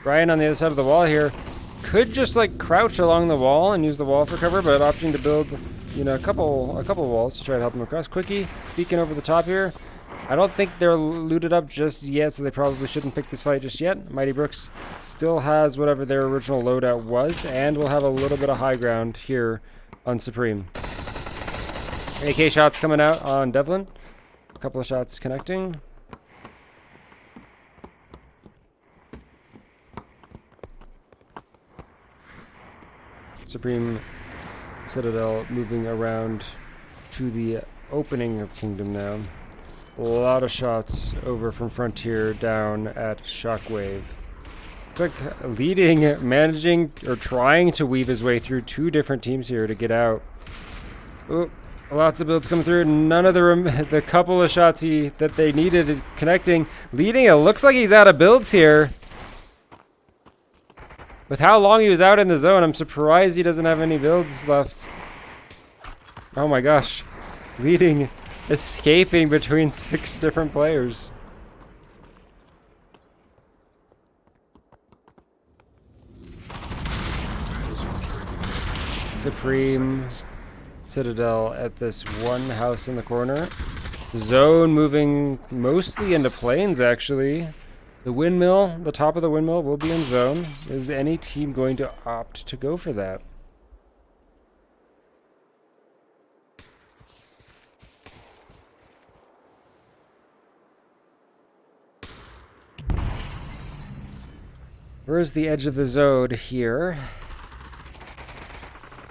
Brian on the other side of the wall here could just like crouch along the wall and use the wall for cover, but opting to build, you know, a couple walls to try to help him across. Quickie peeking over the top here. I don't think they're looted up just yet, so they probably shouldn't pick this fight just yet. Mighty Brooks still has whatever their original loadout was, and will have a little bit of high ground here on Supreme. AK shots coming out on Devlin. A couple of shots connecting. Supreme Citadel moving around to the opening of Kingdom now. A lot of shots over from Frontier down at Shockwave. Quick leading, managing, or trying to weave his way through 2 different teams here to get out. Oop, lots of builds coming through. None of the couple of shots that they needed connecting. Leading, it looks like he's out of builds here. With how long he was out in the zone, I'm surprised he doesn't have any builds left. Oh my gosh. Leading, escaping between 6 different players. Supreme Citadel at this one house in the corner. Zone moving mostly into planes, actually. The windmill, the top of the windmill will be in zone. Is any team going to opt to go for that? Where's the edge of the zone here?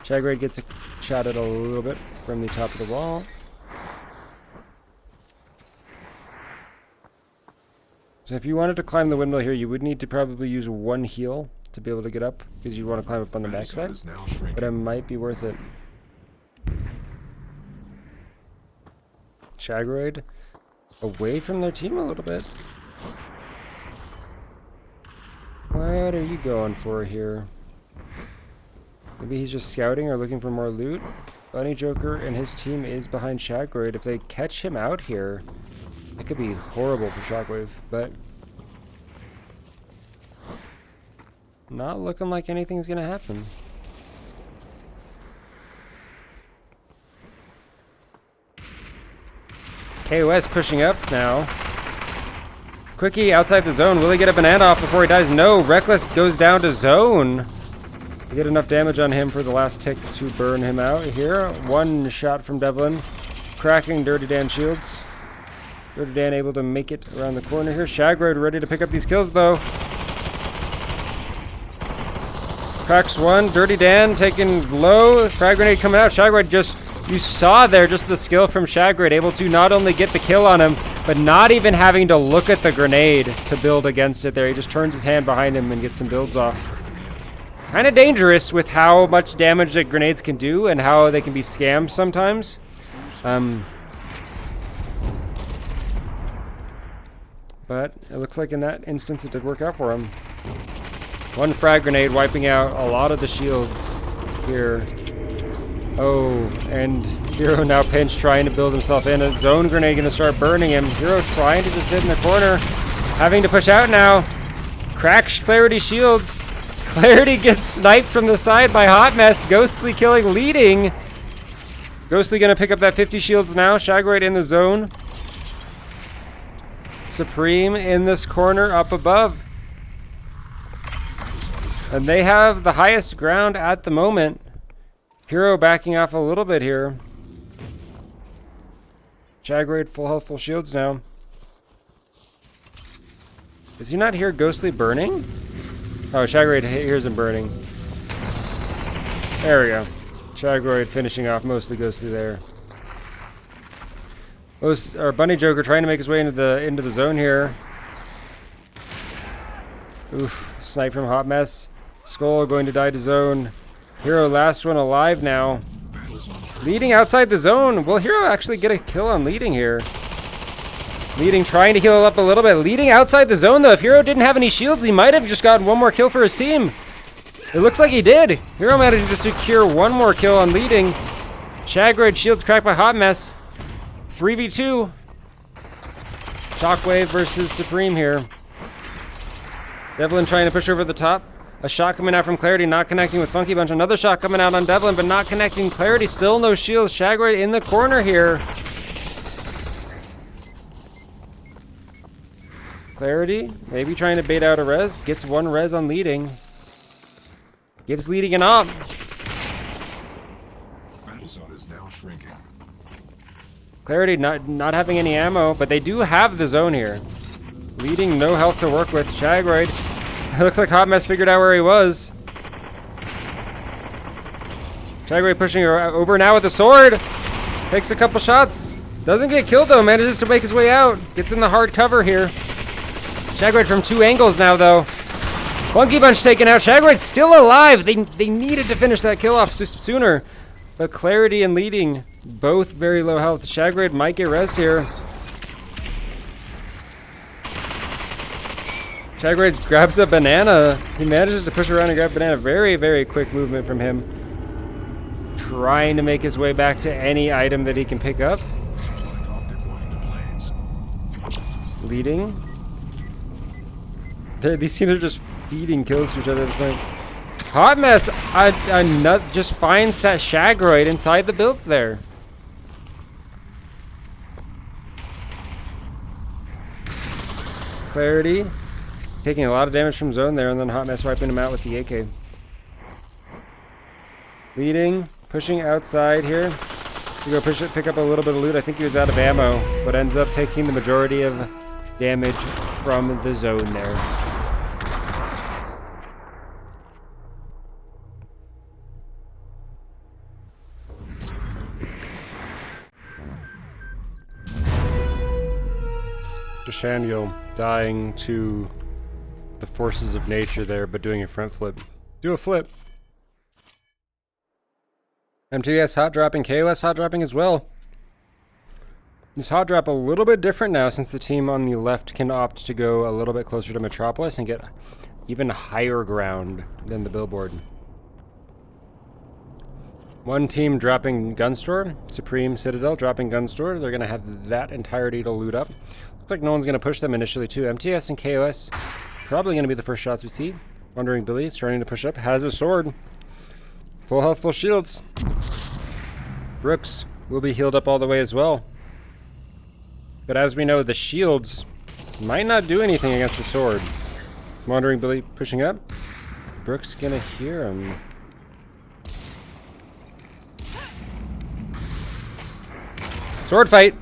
Shagrade gets a shot at a little bit from the top of the wall. So if you wanted to climb the windmill here, you would need to probably use one heal to be able to get up, because you want to climb up on the backside. Is now shrinking. But it might be worth it. Shagroid away from their team a little bit. What are you going for here? Maybe he's just scouting or looking for more loot. Bunny Joker and his team is behind Shagroid. If they catch him out here, it could be horrible for Shockwave, but not looking like anything's gonna happen. KOS pushing up now. Quickie outside the zone. Will he get a banana off before he dies? No. Reckless goes down to zone. We get enough damage on him for the last tick to burn him out here. One shot from Devlin. Cracking Dirty Dan shields. Dirty Dan able to make it around the corner here. Shagroid ready to pick up these kills though. Cracks one. Dirty Dan taken low. Frag grenade coming out. Shagroid just... You saw there just the skill from Shagroid, able to not only get the kill on him, but not even having to look at the grenade to build against it there. He just turns his hand behind him and gets some builds off. Kind of dangerous with how much damage that grenades can do and how they can be scammed sometimes. But it looks like in that instance it did work out for him. One frag grenade wiping out a lot of the shields here. Oh, and Hero now pinched, trying to build himself in. A zone grenade going to start burning him. Hero trying to just sit in the corner, having to push out now. Cracks Clarity shields. Clarity gets sniped from the side by Hot Mess. Ghostly killing Leading. Ghostly going to pick up that 50 shields now. Shagroid in the zone. Supreme in this corner up above. And they have the highest ground at the moment. Hero backing off a little bit here. Shagroid full health, full shields now. Does he not hear Ghostly burning? Oh, Shagroid hears him burning. There we go. Shagroid finishing off mostly Ghostly there. Bunny Joker trying to make his way into the zone here. Oof, snipe from Hot Mess. Skull going to die to zone. Hero last one alive now. Leading outside the zone. Will Hero actually get a kill on Leading here? Leading trying to heal up a little bit. Leading outside the zone though. If Hero didn't have any shields, he might have just gotten one more kill for his team. It looks like he did. Hero managed to secure one more kill on Leading. Shagroid shields cracked by Hot Mess. 3v2. Shockwave versus Supreme here. Devlin trying to push over the top. A shot coming out from Clarity, not connecting with Funky Bunch. Another shot coming out on Devlin, but not connecting. Clarity still no shields. Shagroid in the corner here. Clarity, maybe trying to bait out a res. Gets one res on Leading. Gives Leading an op. Battle zone is now shrinking. Clarity not having any ammo, but they do have the zone here. Leading no health to work with. Shagroid. It looks like Hot Mess figured out where he was. Shockwave pushing over now with the sword. Takes a couple shots. Doesn't get killed though. Manages to make his way out. Gets in the hard cover here. Shockwave from two angles now though. Funky Bunch taken out. Shagroid's still alive. They needed to finish that kill off sooner. But Clarity and Leading, both very low health. Shagroid might get rest here. Shagroid grabs a banana. He manages to push around and grab a banana. Very, very quick movement from him. Trying to make his way back to any item that he can pick up. Leading. These teams are just feeding kills to each other at this point. Hot Mess just finds that Shagroid inside the builds there. Clarity. Taking a lot of damage from zone there, and then Hot Mess wiping him out with the AK. Leading, pushing outside here. You go pick up a little bit of loot. I think he was out of ammo, but ends up taking the majority of damage from the zone there. Deshanyo. dying to the forces of nature there, but doing a front flip. Do a flip. MTS hot dropping, KOS hot dropping as well. This hot drop a little bit different now since the team on the left can opt to go a little bit closer to Metropolis and get even higher ground than the billboard. One team dropping gun store, Supreme Citadel dropping gun store. They're going to have that entirety to loot up. Looks like no one's going to push them initially too. MTS and KOS probably going to be the first shots we see. Wandering Billy starting to push up, has a sword. Full health, full shields. Brooks will be healed up all the way as well. But as we know, the shields might not do anything against the sword. Wandering Billy pushing up. Brooks gonna hear him. Sword fight!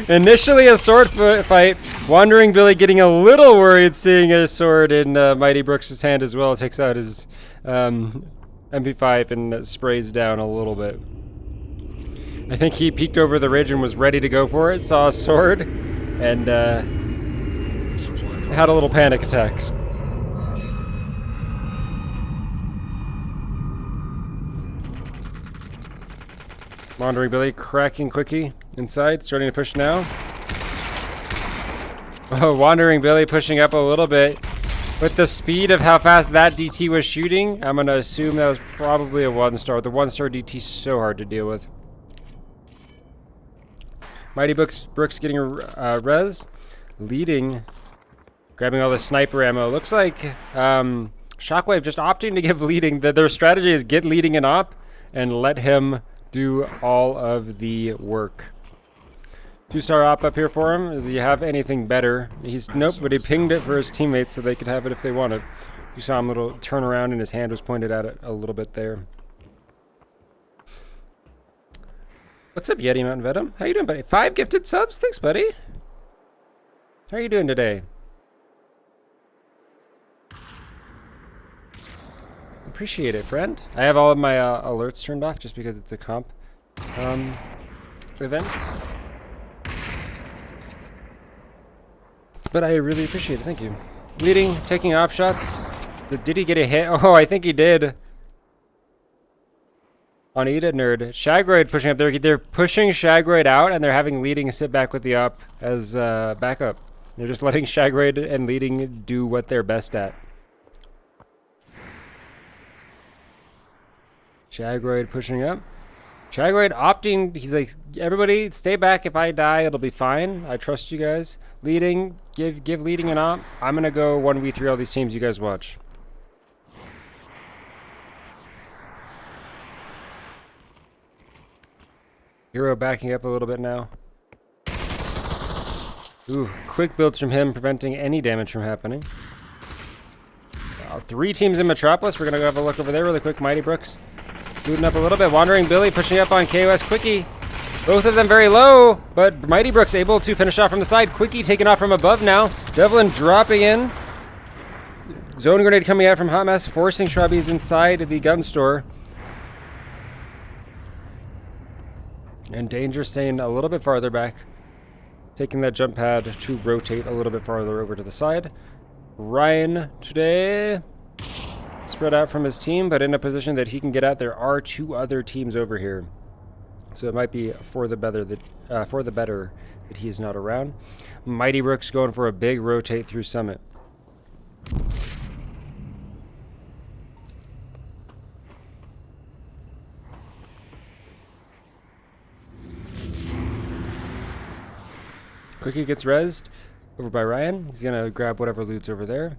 Initially a sword fight. Wandering Billy getting a little worried seeing a sword in Mighty Brooks' hand as well. Takes out his MP5 and sprays down a little bit. I think he peeked over the ridge and was ready to go for it. Saw a sword and had a little panic attack. Wandering Billy cracking quickie inside, starting to push now. Oh, Wandering Billy pushing up a little bit. With the speed of how fast that DT was shooting, I'm going to assume that was probably a 1-star. The 1-star DT is so hard to deal with. Mighty Brooks getting res. Leading. Grabbing all the sniper ammo. Looks like Shockwave just opting to give leading. Their strategy is get leading and op and let him do all of the work. 2-star op up here for him. Does he have anything better? Nope, but he pinged it for his teammates so they could have it if they wanted. You saw him little turn around and his hand was pointed at it a little bit there. What's up, Yeti Mountain Venom? How you doing, buddy? 5 gifted subs? Thanks, buddy. How are you doing today? Appreciate it, friend. I have all of my alerts turned off just because it's a comp event. But I really appreciate it. Thank you. Leading, taking op shots. Did he get a hit? Oh, I think he did. On Eda Nerd. Shagroid pushing up. They're pushing Shagroid out and they're having leading sit back with the op as backup. They're just letting Shagroid and leading do what they're best at. Shagroid pushing up. Shagroid opting. He's like, everybody stay back. If I die, it'll be fine. I trust you guys. Leading. Give leading an op. I'm going to go 1v3 all these teams. You guys watch. Hero backing up a little bit now. Ooh, quick builds from him, preventing any damage from happening. 3 teams in Metropolis. We're going to go have a look over there really quick. Mighty Brooks looting up a little bit. Wandering Billy pushing up on KOS Quickie. Both of them very low, but Mighty Brooks able to finish off from the side. Quickie taken off from above now. Devlin dropping in. Zone grenade coming out from Hot Mess, forcing Shrubbies inside the gun store. And Danger staying a little bit farther back. Taking that jump pad to rotate a little bit farther over to the side. Ryan today spread out from his team, but in a position that he can get out. There are 2 other teams over here. So it might be for the better that he is not around. Mighty Brooks going for a big rotate through Summit. Quickie gets rezzed over by Ryan. He's going to grab whatever loot's over there.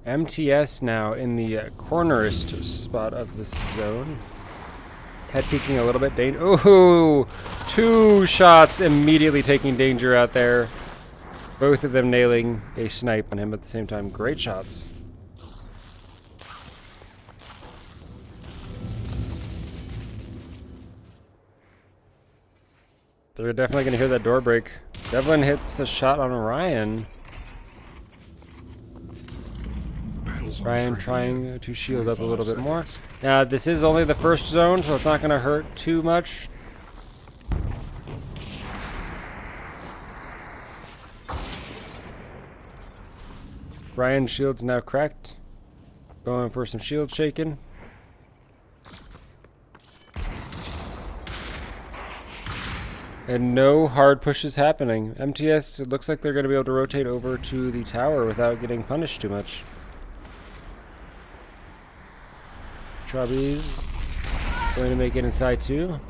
MTS now in the cornerest spot of this zone. Head peeking a little bit. Ooh! 2 shots immediately taking Danger out there. Both of them nailing a snipe on him at the same time. Great shots. They're definitely going to hear that door break. Devlin hits a shot on Ryan. Ryan trying to shield up a little bit more. Now, this is only the first zone, so it's not going to hurt too much. Ryan's shield's now cracked. Going for some shield shaking. And no hard pushes happening. MTS, it looks like they're going to be able to rotate over to the tower without getting punished too much. Chubby's going to make it inside too.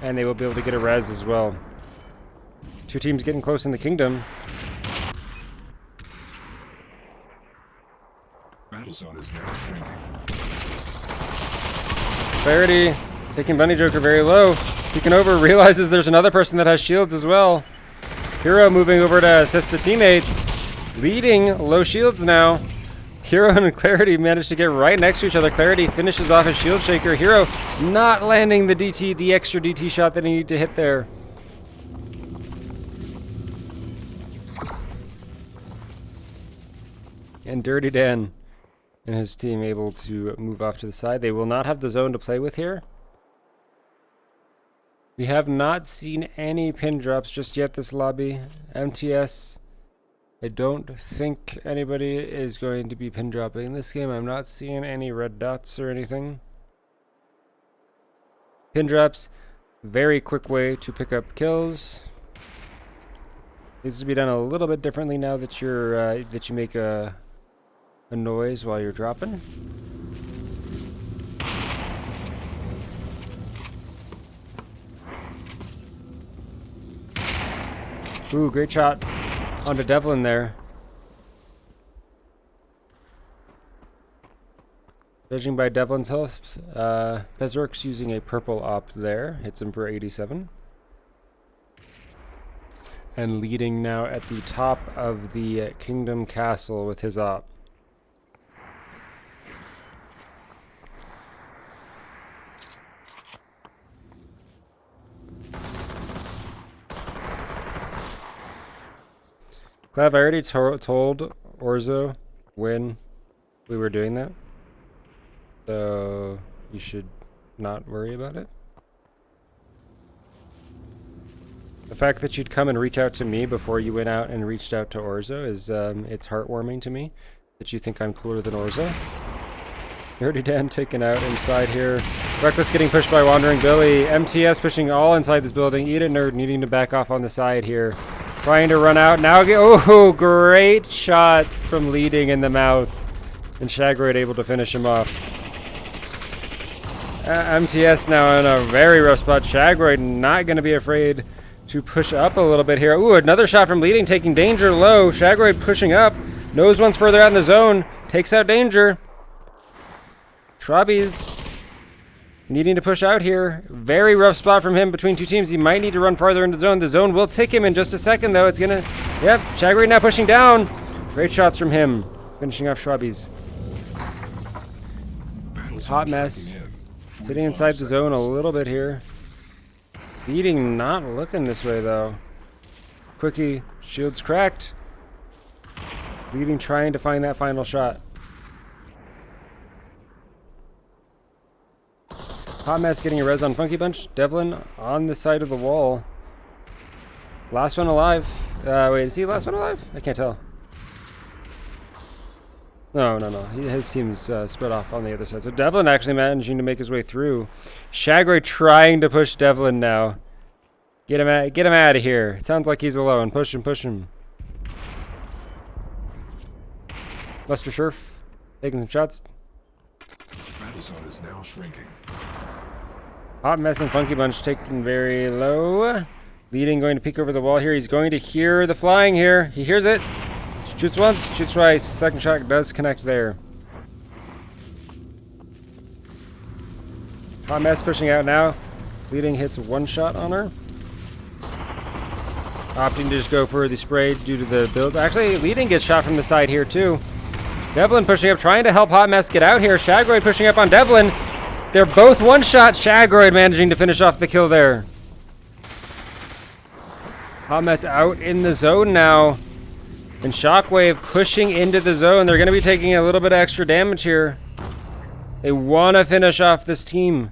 And they will be able to get a res as well. Two teams getting close in the kingdom. Battle zone is now shrinking. Clarity taking Bunny Joker very low. Peeking over, realizes there's another person that has shields as well. Hero moving over to assist the teammates. Leading low shields now. Hero and Clarity managed to get right next to each other. Clarity finishes off his shield shaker. Hero not landing the DT, the extra DT shot that he needed to hit there. And Dirty Dan and his team able to move off to the side. They will not have the zone to play with here. We have not seen any pin drops just yet this lobby. MTS, I don't think anybody is going to be pin dropping in this game. I'm not seeing any red dots or anything. Pin drops, very quick way to pick up kills. Needs to be done a little bit differently now that you're that you make a noise while you're dropping. Ooh, great shot onto Devlin there. Judging by Devlin's health, Pezork's using a purple op there. Hits him for 87. And leading now at the top of the Kingdom Castle with his op. Clav, I already told Orzo when we were doing that, so you should not worry about it. The fact that you'd come and reach out to me before you went out and reached out to Orzo is, it's heartwarming to me that you think I'm cooler than Orzo. Dirty Dan taken out inside here. Reckless getting pushed by Wandering Billy. MTS pushing all inside this building. Eat It Nerd needing to back off on the side here. Trying to run out. Now get, oh, great shots from leading in the mouth. And Shagroid able to finish him off. MTS now in a very rough spot. Shagroid not going to be afraid to push up a little bit here. Ooh, another shot from leading, taking Danger low. Shagroid pushing up. Knows one's further out in the zone. Takes out Danger. Trobbies needing to push out here. Very rough spot from him between two teams. He might need to run farther into the zone. The zone will tick him in just a second, though. It's gonna... Yep, Shagroid now pushing down. Great shots from him. Finishing off Trobbies. Hot mess. Sitting inside the zone a little bit here. Leading not looking this way, though. Quickie. Shields cracked. Leading trying to find that final shot. Hot Mess getting a res on Funky Bunch. Devlin on the side of the wall. Last one alive. Wait, is he last one alive? I can't tell. No. His team's spread off on the other side. So Devlin actually managing to make his way through. Shagroid trying to push Devlin now. Get him out of here. It sounds like he's alone. Push him. Buster Scherf taking some shots. Battle zone is now shrinking. Hot Mess and Funky Bunch taken very low. Leading going to peek over the wall here. He's going to hear the flying here. He hears it. Shoots once, shoots twice. Second shot does connect there. Hot Mess pushing out now. Leading hits one shot on her. Opting to just go for the spray due to the build. Actually, Leading gets shot from the side here too. Devlin pushing up, trying to help Hot Mess get out here. Shagroid pushing up on Devlin. They're both one-shot. Shagroid managing to finish off the kill there. Hot Mess out in the zone now. And Shockwave pushing into the zone. They're going to be taking a little bit of extra damage here. They want to finish off this team.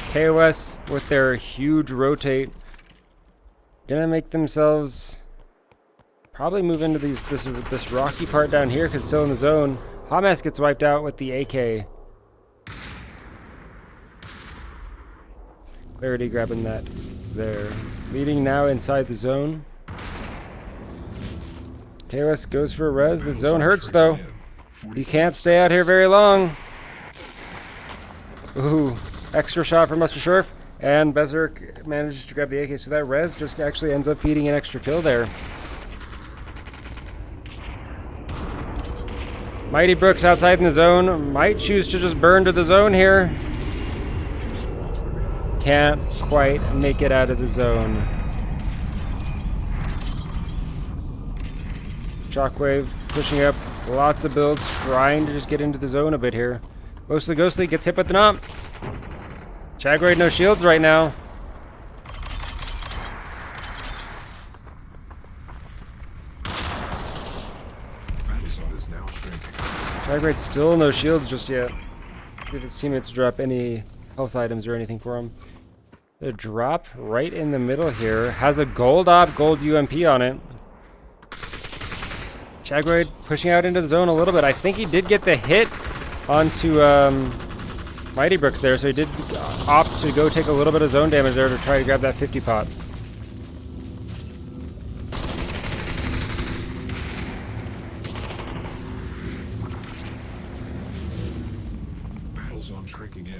KOS with their huge rotate. Gonna make themselves probably move into this rocky part down here because it's still in the zone. Hamas gets wiped out with the AK. Clarity grabbing that there. Leading now inside the zone. KOS goes for a res. The zone hurts though. He can't stay out here very long. Ooh, extra shot from Mr. Sheriff. And Berserk manages to grab the AK, so that res just actually ends up feeding an extra kill there. Mighty Brooks outside in the zone. Might choose to just burn to the zone here. Can't quite make it out of the zone. Shockwave pushing up. Lots of builds, trying to just get into the zone a bit here. Mostly Ghostly gets hit with the knob. Chagroid no shields right now. Chagroid still no shields just yet. See if his teammates drop any health items or anything for him. The drop right in the middle here has a gold op, gold UMP on it. Chagroid pushing out into the zone a little bit. I think he did get the hit onto Mighty Brooks there, so he did opt to go take a little bit of zone damage there to try to grab that 50 pot.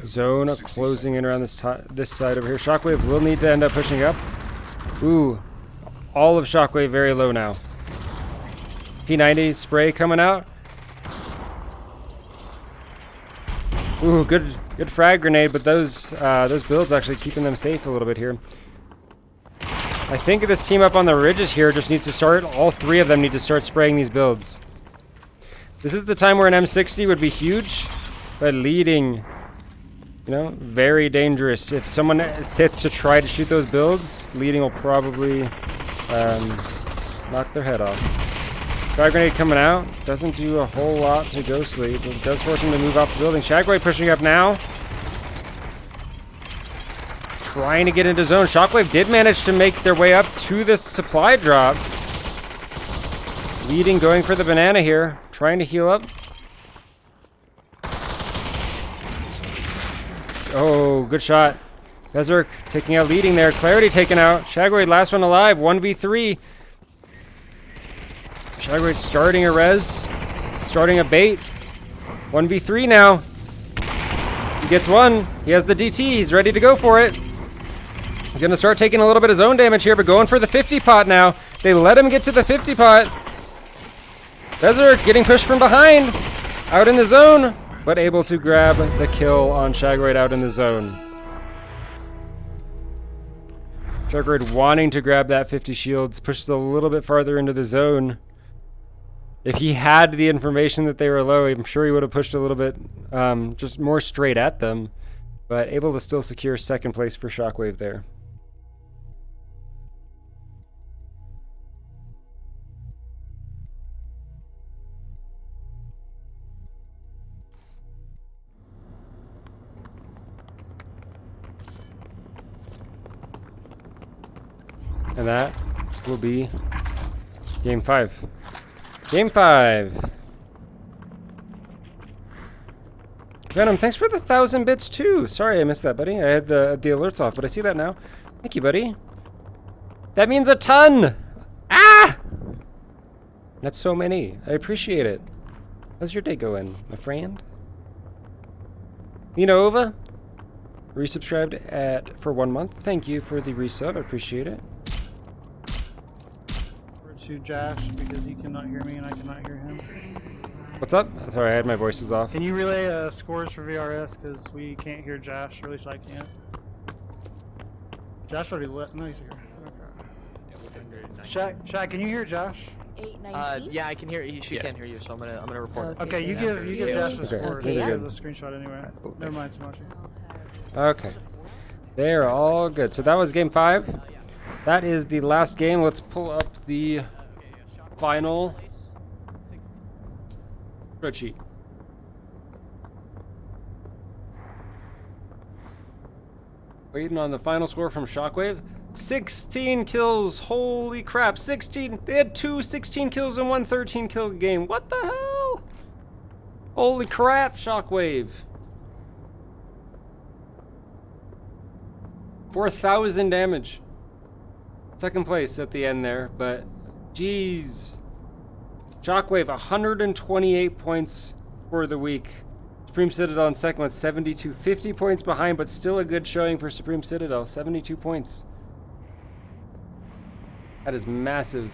Zone closing in around this side over here. Shockwave will need to end up pushing up. Ooh, all of Shockwave very low now. P90 spray coming out. Ooh, good frag grenade, but those builds actually keeping them safe a little bit here. I think this team up on the ridges here just needs to start. All three of them need to start spraying these builds. This is the time where an M60 would be huge, but leading, you know, very dangerous. If someone sits to try to shoot those builds, leading will probably knock their head off. Frag grenade coming out. Doesn't do a whole lot to Ghostly, but it does force him to move off the building. Shockwave pushing up now. Trying to get into zone. Shockwave did manage to make their way up to this supply drop. Leading, going for the banana here. Trying to heal up. Oh, good shot. Berserk taking out leading there. Clarity taken out. Shockwave last one alive. 1v3. Shockwave starting a res. Starting a bait. 1v3 now. He gets one. He has the DT. He's ready to go for it. He's going to start taking a little bit of zone damage here, but going for the 50 pot now. They let him get to the 50 pot. Berserk getting pushed from behind. Out in the zone, but able to grab the kill on Shockwave out in the zone. Shockwave wanting to grab that 50 shields. Pushes a little bit farther into the zone. If he had the information that they were low, I'm sure he would have pushed a little bit just more straight at them. But able to still secure second place for Shockwave there. And that will be Game 5. Game 5. Venom, thanks for the 1,000 bits too. Sorry I missed that, buddy. I had the alerts off, but I see that now. Thank you, buddy. That means a ton. Ah! That's so many. I appreciate it. How's your day going, my friend? Nova, resubscribed for 1 month. Thank you for the resub. I appreciate it. To Josh because he cannot hear me and I cannot hear him. What's up? Sorry, I had my voices off. Can you relay scores for VRS because we can't hear Josh, or at least I can't. Josh already lit. No, he's here. Okay. Shaq, can you hear Josh? 819. Yeah, I can hear you. She can't hear you, so I'm gonna report. Okay, you give Josh the score. Okay. You give the screenshot anyway. Never mind, Sumatchi. Okay. They're all good. So that was game 5. That is the last game. Let's pull up the final spreadsheet. Waiting on the final score from Shockwave. 16 kills. Holy crap. 16. They had 2 16 kills and 1 13 kill game. What the hell? Holy crap, Shockwave. 4,000 damage. Second place at the end there, but jeez. Shockwave, 128 points for the week. Supreme Citadel in second with 72, 50 points behind, but still a good showing for Supreme Citadel. 72 points. That is massive.